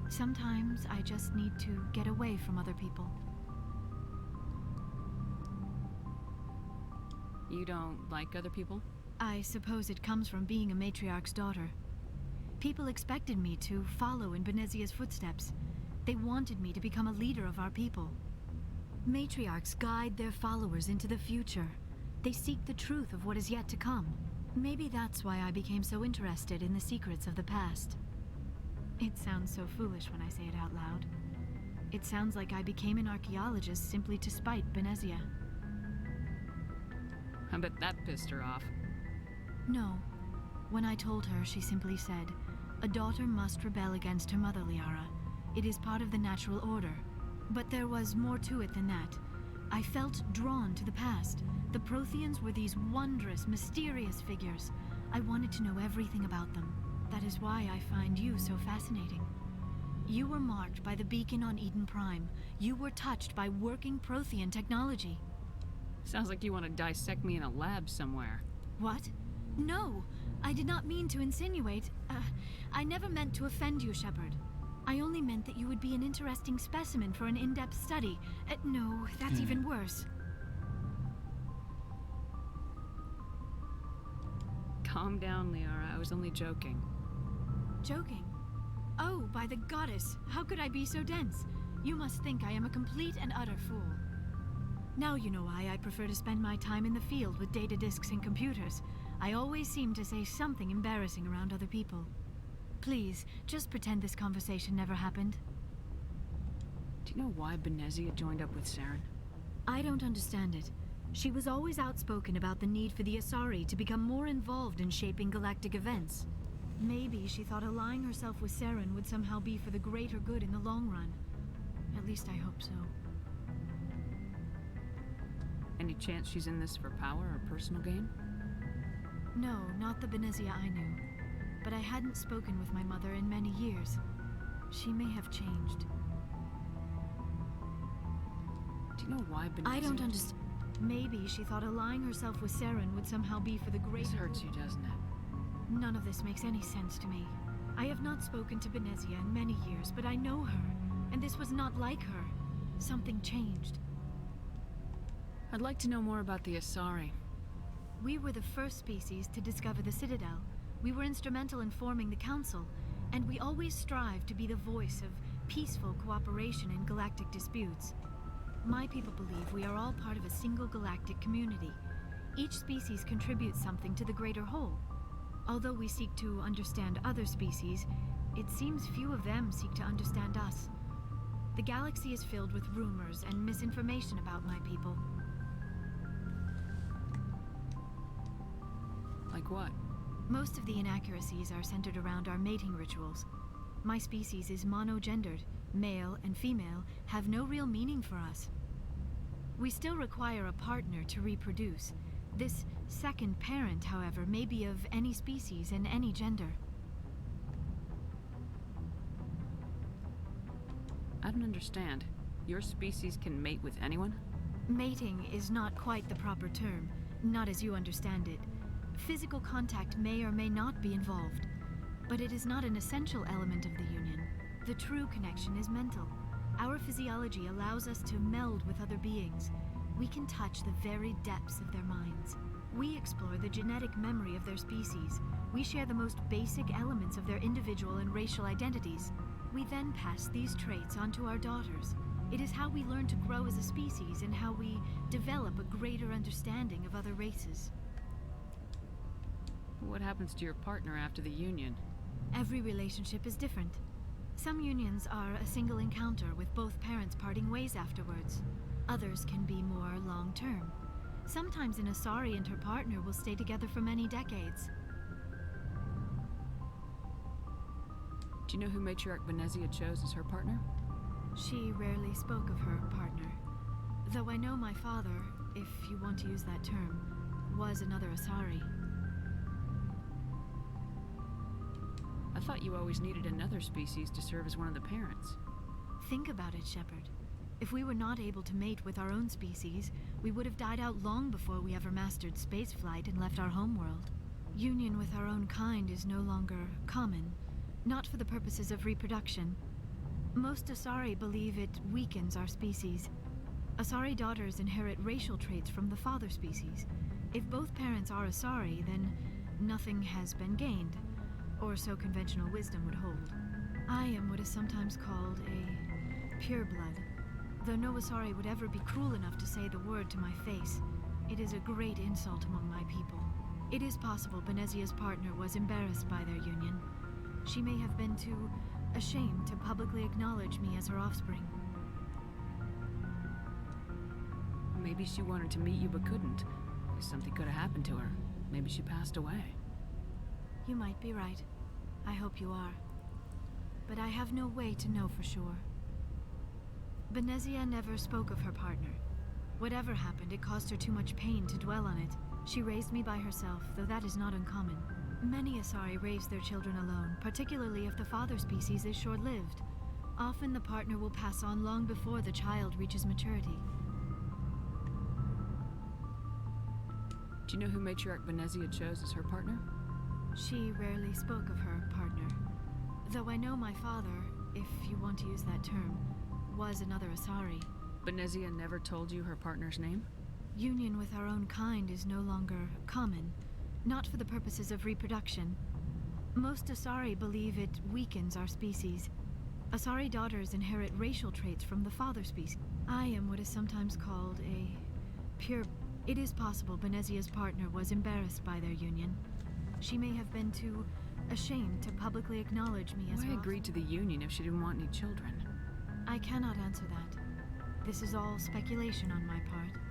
Sometimes I just need to get away from other people. You don't like other people? I suppose it comes from being a matriarch's daughter. People expected me to follow in Benezia's footsteps. They wanted me to become a leader of our people. Matriarchs guide their followers into the future. They seek the truth of what is yet to come. Maybe that's why I became so interested in the secrets of the past. It sounds so foolish when I say it out loud. It sounds like I became an archaeologist simply to spite Benezia. I bet that pissed her off. No. When I told her, she simply said, "A daughter must rebel against her mother, Liara. It is part of the natural order." But there was more to it than that. I felt drawn to the past. The Protheans were these wondrous, mysterious figures. I wanted to know everything about them. That is why I find you so fascinating. You were marked by the beacon on Eden Prime. You were touched by working Prothean technology. Sounds like you want to dissect me in a lab somewhere. What? No! I did not mean to insinuate. I never meant to offend you, Shepard. I only meant that you would be an interesting specimen for an in-depth study. No, that's even worse. Calm down, Liara. I was only joking. Joking? Oh, by the goddess, how could I be so dense? You must think I am a complete and utter fool. Now you know why I prefer to spend my time in the field with data disks and computers. I always seem to say something embarrassing around other people. Please, just pretend this conversation never happened. Do you know why Benezia joined up with Saren? I don't understand it. She was always outspoken about the need for the Asari to become more involved in shaping galactic events. Maybe she thought allying herself with Saren would somehow be for the greater good in the long run. At least I hope so. Any chance she's in this for power or personal gain? No, not the Benezia I knew. But I hadn't spoken with my mother in many years. She may have changed. Do you know why Benezia... I don't understand. Maybe she thought allying herself with Saren would somehow be for the greater... This hurts you, doesn't it? None of this makes any sense to me. I have not spoken to Benezia in many years, but I know her. And this was not like her. Something changed. I'd like to know more about the Asari. We were the first species to discover the Citadel. We were instrumental in forming the Council, and we always strive to be the voice of peaceful cooperation in galactic disputes. My people believe we are all part of a single galactic community. Each species contributes something to the greater whole. Although we seek to understand other species, it seems few of them seek to understand us. The galaxy is filled with rumors and misinformation about my people. Like what? Most of the inaccuracies are centered around our mating rituals. My species is monogendered. Male and female have no real meaning for us. We still require a partner to reproduce. This second parent, however, may be of any species and any gender. I don't understand. Your species can mate with anyone? Mating is not quite the proper term, not as you understand it. Physical contact may or may not be involved, but it is not an essential element of the union. The true connection is mental. Our physiology allows us to meld with other beings. We can touch the very depths of their minds. We explore the genetic memory of their species. We share the most basic elements of their individual and racial identities. We then pass these traits on to our daughters. It is how we learn to grow as a species and how we develop a greater understanding of other races. What happens to your partner after the union? Every relationship is different. Some unions are a single encounter with both parents parting ways afterwards. Others can be more long-term. Sometimes an Asari and her partner will stay together for many decades. Do you know who Matriarch Benezia chose as her partner? She rarely spoke of her partner. Though I know my father, if you want to use that term, was another Asari. I thought you always needed another species to serve as one of the parents. Think about it, Shepard. If we were not able to mate with our own species, we would have died out long before we ever mastered spaceflight and left our homeworld. Union with our own kind is no longer common, not for the purposes of reproduction. Most Asari believe it weakens our species. Asari daughters inherit racial traits from the father species. If both parents are Asari, then nothing has been gained, or so conventional wisdom would hold. I am what is sometimes called a pureblood. Though no Asari would ever be cruel enough to say the word to my face, it is a great insult among my people. It is possible Benezia's partner was embarrassed by their union. She may have been too ashamed to publicly acknowledge me as her offspring. Maybe she wanted to meet you but couldn't. Something could have happened to her. Maybe she passed away. You might be right. I hope you are. But I have no way to know for sure. Benezia never spoke of her partner. Whatever happened, it caused her too much pain to dwell on it. She raised me by herself, though that is not uncommon. Many Asari raise their children alone, particularly if the father species is short-lived. Often the partner will pass on long before the child reaches maturity. Do you know who Matriarch Benezia chose as her partner? She rarely spoke of her partner. Though I know my father, if you want to use that term, was another Asari. Benezia never told you her partner's name? Union with our own kind is no longer common, not for the purposes of reproduction. Most Asari believe it weakens our species. Asari daughters inherit racial traits from the father species. I am what is sometimes called a pure... It is possible Benezia's partner was embarrassed by their union. She may have been too ashamed to publicly acknowledge me as her... Why agree to the union if she didn't want any children? I cannot answer that. This is all speculation on my part.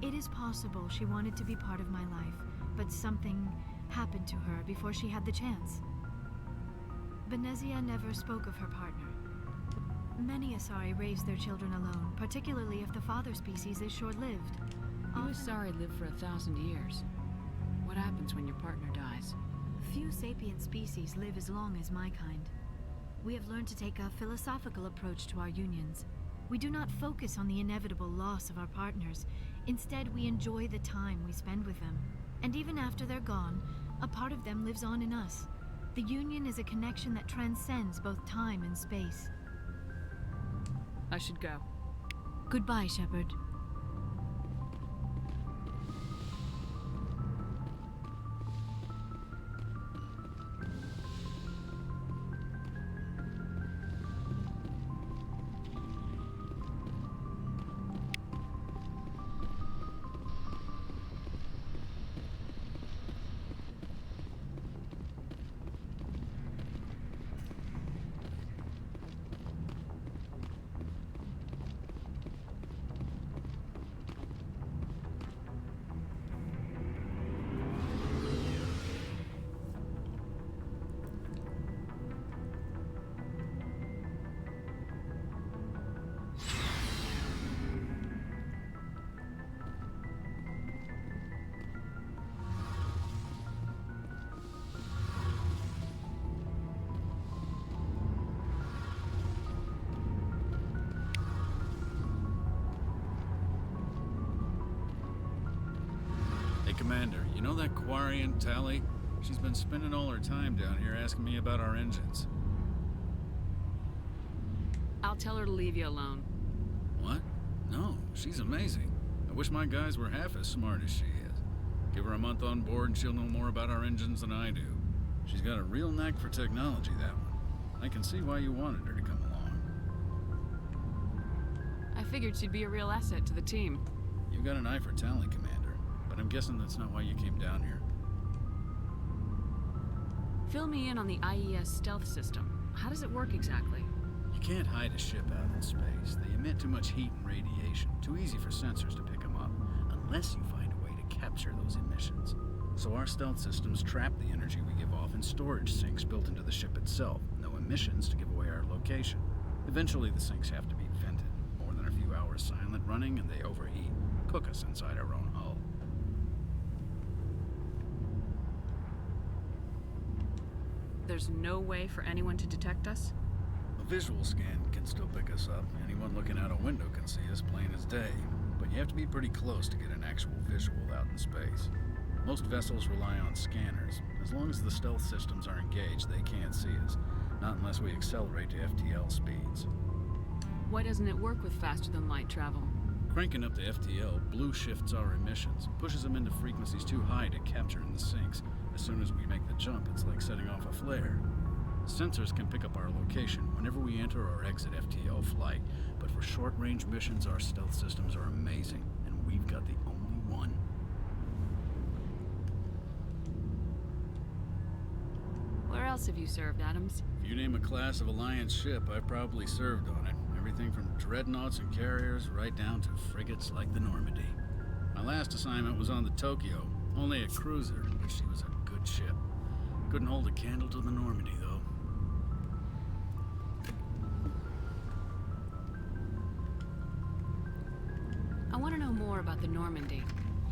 It is possible she wanted to be part of my life, but something happened to her before she had the chance. Benezia never spoke of her partner. Many Asari raise their children alone, particularly if the father species is short-lived. You Asari live for 1,000 years. What happens when your partner dies? Few sapient species live as long as my kind. We have learned to take a philosophical approach to our unions. We do not focus on the inevitable loss of our partners. Instead, we enjoy the time we spend with them. And even after they're gone, a part of them lives on in us. The union is a connection that transcends both time and space. I should go. Goodbye, Shepard. Commander, you know that Quarian, Tali? She's been spending all her time down here asking me about our engines. I'll tell her to leave you alone. What? No, she's amazing. I wish my guys were half as smart as she is. Give her a month on board and she'll know more about our engines than I do. She's got a real knack for technology, that one. I can see why you wanted her to come along. I figured she'd be a real asset to the team. You got an eye for Tali, Commander. I'm guessing that's not why you came down here. Fill me in on the IES stealth system. How does it work exactly? You can't hide a ship out in space. They emit too much heat and radiation. Too easy for sensors to pick them up, unless you find a way to capture those emissions. So our stealth systems trap the energy we give off in storage sinks built into the ship itself. No emissions to give away our location. Eventually the sinks have to be vented. More than a few hours silent running and they overheat. Cook us inside our own hull. There's no way for anyone to detect us? A visual scan can still pick us up. Anyone looking out a window can see us plain as day. But you have to be pretty close to get an actual visual out in space. Most vessels rely on scanners. As long as the stealth systems are engaged, they can't see us. Not unless we accelerate to FTL speeds. Why doesn't it work with faster-than-light travel? Cranking up the FTL blue shifts our emissions, pushes them into frequencies too high to capture in the sinks. As soon as we make the jump, it's like setting off a flare. Sensors can pick up our location whenever we enter or exit FTL flight, but for short-range missions, our stealth systems are amazing, and we've got the only one. else have you served, Adams? If you name a class of Alliance ship, I've probably served on it. Everything from dreadnoughts and carriers right down to frigates like the Normandy. My last assignment was on the Tokyo, only a cruiser, but she was a good ship. Couldn't hold a candle to the Normandy, though. I want to know more about the Normandy.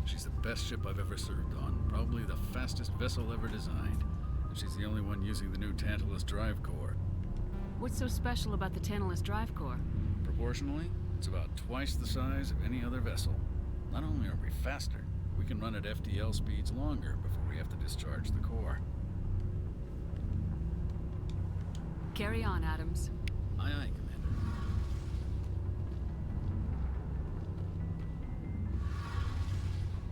She's the best ship I've ever served on, probably the fastest vessel ever designed. And she's the only one using the new Tantalus drive core. What's so special about the Tantalus drive core? Proportionally, it's about twice the size of any other vessel. Not only are we faster, we can run at FTL speeds longer before we have to discharge the core. Carry on, Adams. Aye, aye, Commander.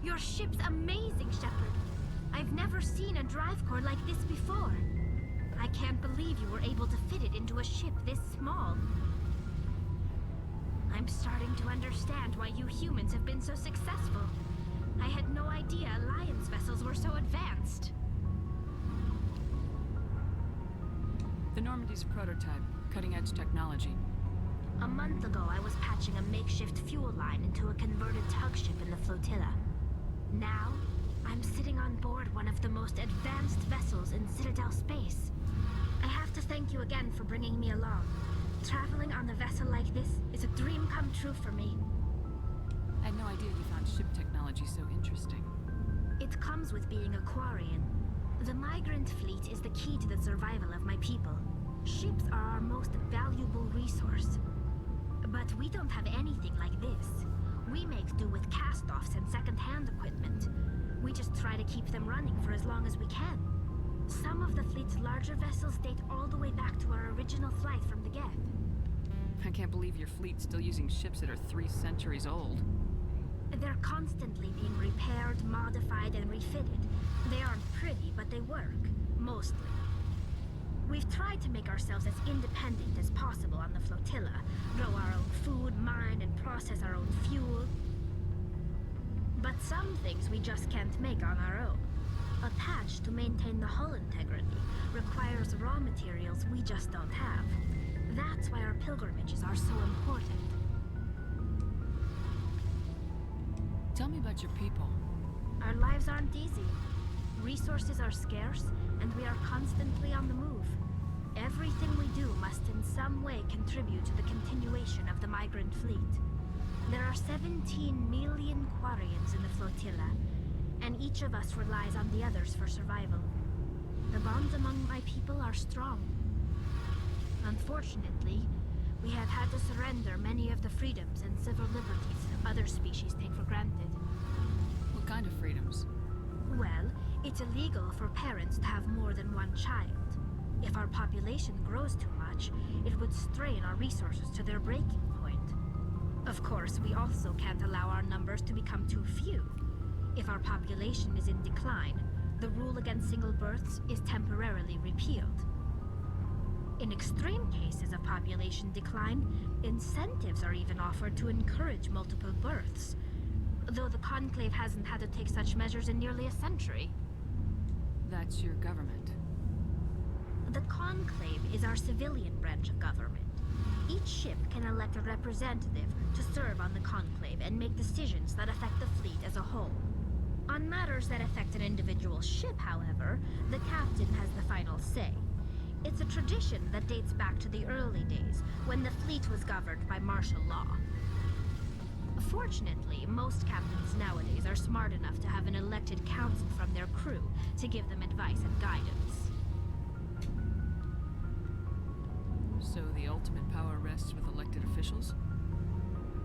Your ship's amazing, Shepard. I've never seen a drive core like this before. I can't believe you were able to fit it into a ship this small. I'm starting to understand why you humans have been so successful. I had no idea Alliance vessels were so advanced. The Normandy's a prototype, cutting-edge technology. A month ago, I was patching a makeshift fuel line into a converted tug ship in the flotilla. Now, I'm sitting on board one of the most advanced vessels in Citadel space. I have to thank you again for bringing me along. Traveling on a vessel like this is a dream come true for me. I had no idea you found ship technology so interesting. It comes with being a Quarian. The migrant fleet is the key to the survival of my people. Ships are our most valuable resource. But we don't have anything like this. We make do with cast-offs and second-hand equipment. We just try to keep them running for as long as we can. Some of the fleet's larger vessels date all the way back to our original flight from the Geth. I can't believe your fleet's still using ships that are 3 centuries old. They're constantly being repaired, modified, and refitted. They aren't pretty, but they work. Mostly. We've tried to make ourselves as independent as possible on the flotilla. Grow our own food, mine, and process our own fuel. But some things we just can't make on our own. A patch to maintain the hull integrity requires raw materials we just don't have. That's why our pilgrimages are so important. Tell me about your people. Our lives aren't easy. Resources are scarce, and we are constantly on the move. Everything we do must in some way contribute to the continuation of the migrant fleet. There are 17 million Quarians in the flotilla, and each of us relies on the others for survival. The bonds among my people are strong. Unfortunately, we have had to surrender many of the freedoms and civil liberties other species take for granted. What kind of freedoms? Well, it's illegal for parents to have more than one child. If our population grows too much, it would strain our resources to their breaking point. Of course, we also can't allow our numbers to become too few. If our population is in decline, the rule against single births is temporarily repealed. In extreme cases of population decline, incentives are even offered to encourage multiple births, though the Conclave hasn't had to take such measures in nearly a century. That's your government. The Conclave is our civilian branch of government. Each ship can elect a representative to serve on the Conclave and make decisions that affect the fleet as a whole. On matters that affect an individual ship, however, the captain has the final say. It's a tradition that dates back to the early days, when the fleet was governed by martial law. Fortunately, most captains nowadays are smart enough to have an elected council from their crew to give them advice and guidance. So the ultimate power rests with elected officials?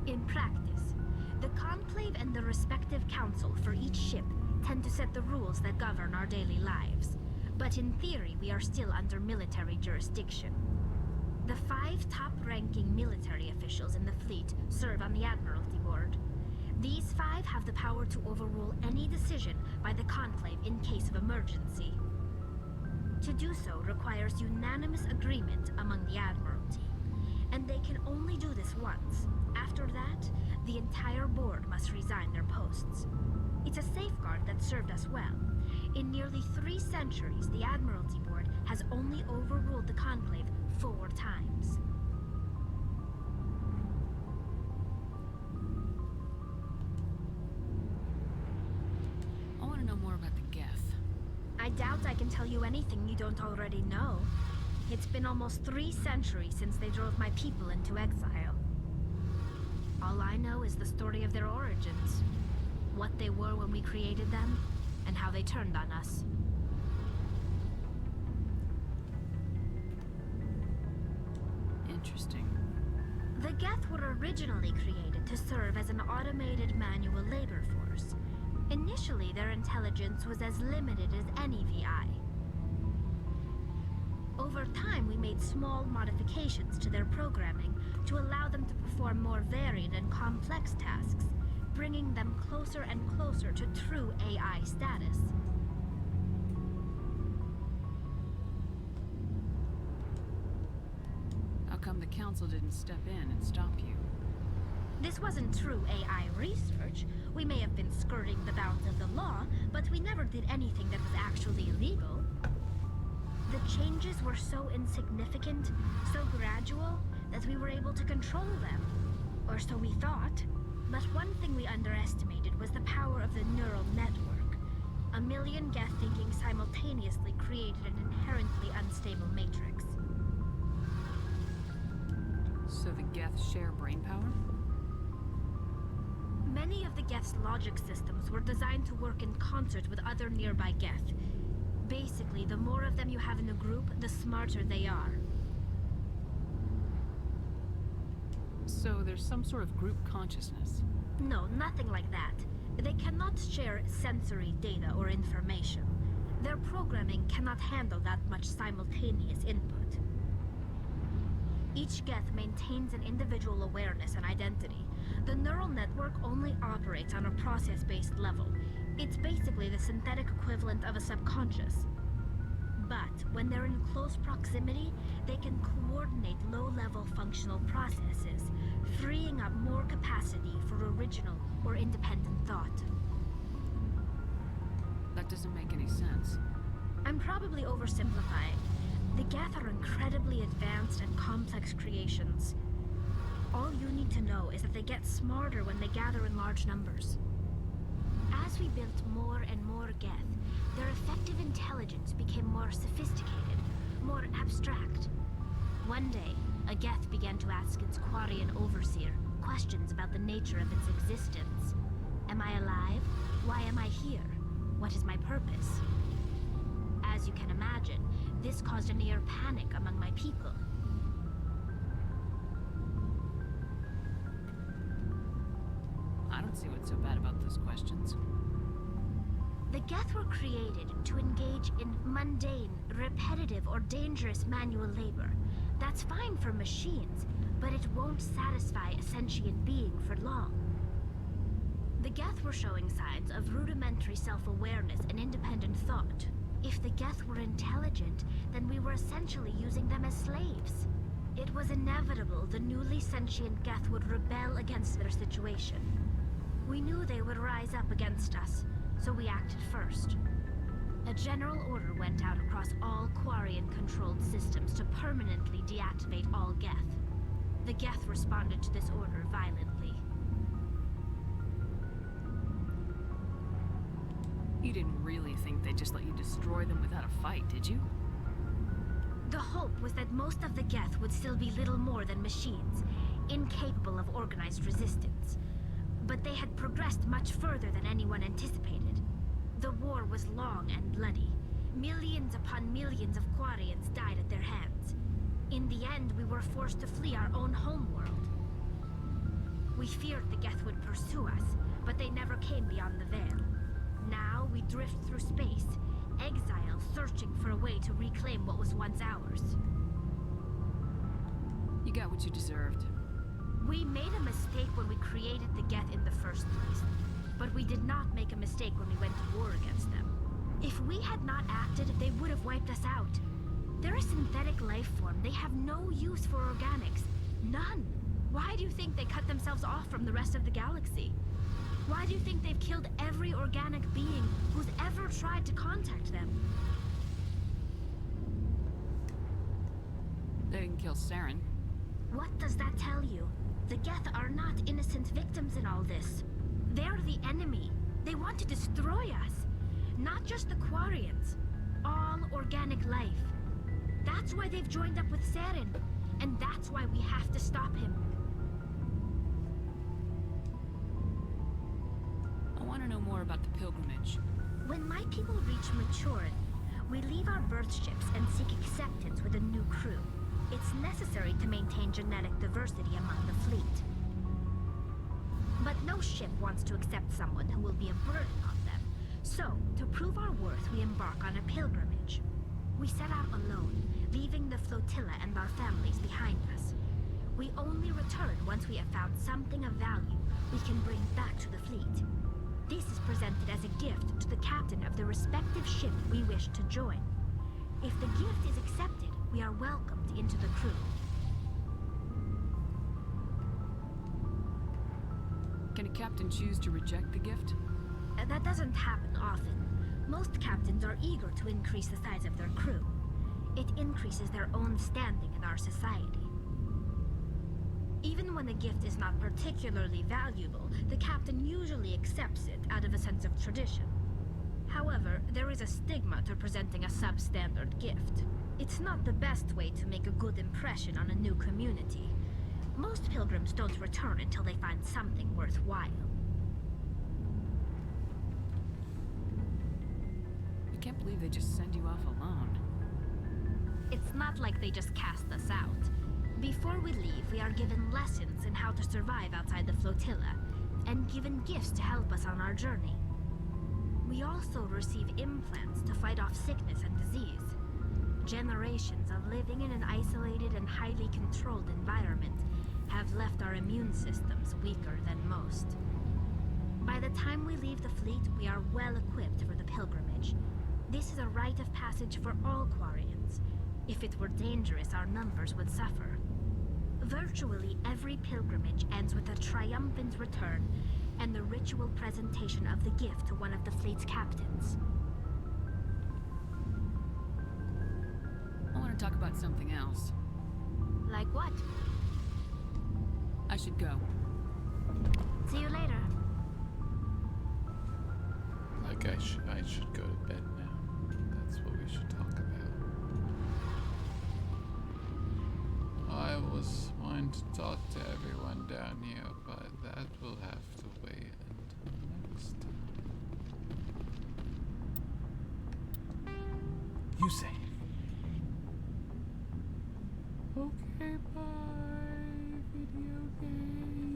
In practice, the Conclave and the respective council for each ship tend to set the rules that govern our daily lives. But in theory, we are still under military jurisdiction. The 5 top-ranking military officials in the fleet serve on the Admiralty Board. These 5 have the power to overrule any decision by the Conclave in case of emergency. To do so requires unanimous agreement among the Admiralty, and they can only do this once. After that, the entire board must resign their posts. It's a safeguard that served us well. In nearly 3 centuries, the Admiralty Board has only overruled the Conclave 4 times. I want to know more about the Geth. I doubt I can tell you anything you don't already know. It's been almost 3 centuries since they drove my people into exile. All I know is the story of their origins, what they were when we created them, and how they turned on us. Interesting. The Geth were originally created to serve as an automated manual labor force. Initially, their intelligence was as limited as any VI. Over time, we made small modifications to their programming to allow them to perform more varied and complex tasks, bringing them closer and closer to true AI status. How come the Council didn't step in and stop you? This wasn't true AI research. We may have been skirting the bounds of the law, but we never did anything that was actually illegal. The changes were so insignificant, so gradual, that we were able to control them. Or so we thought. But one thing we underestimated was the power of the neural network. 1 million Geth thinking simultaneously created an inherently unstable matrix. So the Geth share brainpower? Many of the Geth's logic systems were designed to work in concert with other nearby Geth. Basically, the more of them you have in a group, the smarter they are. So there's some sort of group consciousness? No, nothing like that. They cannot share sensory data or information. Their programming cannot handle that much simultaneous input. Each Geth maintains an individual awareness and identity. The neural network only operates on a process-based level. It's basically the synthetic equivalent of a subconscious. But when they're in close proximity, they can coordinate low-level functional processes, freeing up more capacity for original or independent thought. That doesn't make any sense. I'm probably oversimplifying. The Geth are incredibly advanced and complex creations. All you need to know is that they get smarter when they gather in large numbers. As we built more and more Geth, their effective intelligence became more sophisticated, more abstract. One day, a Geth began to ask its Quarian overseer questions about the nature of its existence. Am I alive? Why am I here? What is my purpose? As you can imagine, this caused a near panic among my people. I don't see what's so bad about those questions. The Geth were created to engage in mundane, repetitive, or dangerous manual labor. That's fine for machines, but it won't satisfy a sentient being for long. The Geth were showing signs of rudimentary self-awareness and independent thought. If the Geth were intelligent, then we were essentially using them as slaves. It was inevitable the newly sentient Geth would rebel against their situation. We knew they would rise up against us, so we acted first. A general order went out across all Quarian-controlled systems to permanently deactivate all Geth. The Geth responded to this order violently. You didn't really think they'd just let you destroy them without a fight, did you? The hope was that most of the Geth would still be little more than machines, incapable of organized resistance. But they had progressed much further than anyone anticipated. The war was long and bloody. Millions upon millions of Quarians died at their hands. In the end, we were forced to flee our own homeworld. We feared the Geth would pursue us, but they never came beyond the Veil. Now we drift through space, exile searching for a way to reclaim what was once ours. You got what you deserved. We made a mistake when we created the Geth in the first place, but we did not make a mistake when we went to war against them. If we had not acted, they would have wiped us out. They're a synthetic life form. They have no use for organics. None. Why do you think they cut themselves off from the rest of the galaxy? Why do you think they've killed every organic being who's ever tried to contact them? They didn't kill Saren. What does that tell you? The Geth are not innocent victims in all this. They're the enemy. They want to destroy us. Not just the Quarians. All organic life. That's why they've joined up with Saren. And that's why we have to stop him. I want to know more about the pilgrimage. When my people reach maturity, we leave our birth ships and seek acceptance with a new crew. It's necessary to maintain genetic diversity among the fleet. But no ship wants to accept someone who will be a burden on them. So, to prove our worth, we embark on a pilgrimage. We set out alone, leaving the flotilla and our families behind us. We only return once we have found something of value we can bring back to the fleet. This is presented as a gift to the captain of the respective ship we wish to join. If the gift is accepted, we are welcomed into the crew. Can a captain choose to reject the gift? That doesn't happen often. Most captains are eager to increase the size of their crew. It increases their own standing in our society. Even when the gift is not particularly valuable, the captain usually accepts it out of a sense of tradition. However, there is a stigma to presenting a substandard gift. It's not the best way to make a good impression on a new community. Most pilgrims don't return until they find something worthwhile. I can't believe they just send you off alone. It's not like they just cast us out. Before we leave, we are given lessons in how to survive outside the flotilla, and given gifts to help us on our journey. We also receive implants to fight off sickness and disease. Generations of living in an isolated and highly controlled environment have left our immune systems weaker than most. By the time we leave the fleet, we are well equipped for the pilgrimage. This is a rite of passage for all Quarians. If it were dangerous, our numbers would suffer. Virtually every pilgrimage ends with a triumphant return and the ritual presentation of the gift to one of the fleet's captains. I want to talk about something else. Like what? I should go. See you later. Like I should go to bed now. That's what we should talk about. I was wanting to talk to everyone down here, but that will have to wait until next time. You say. Okay, bye, video game.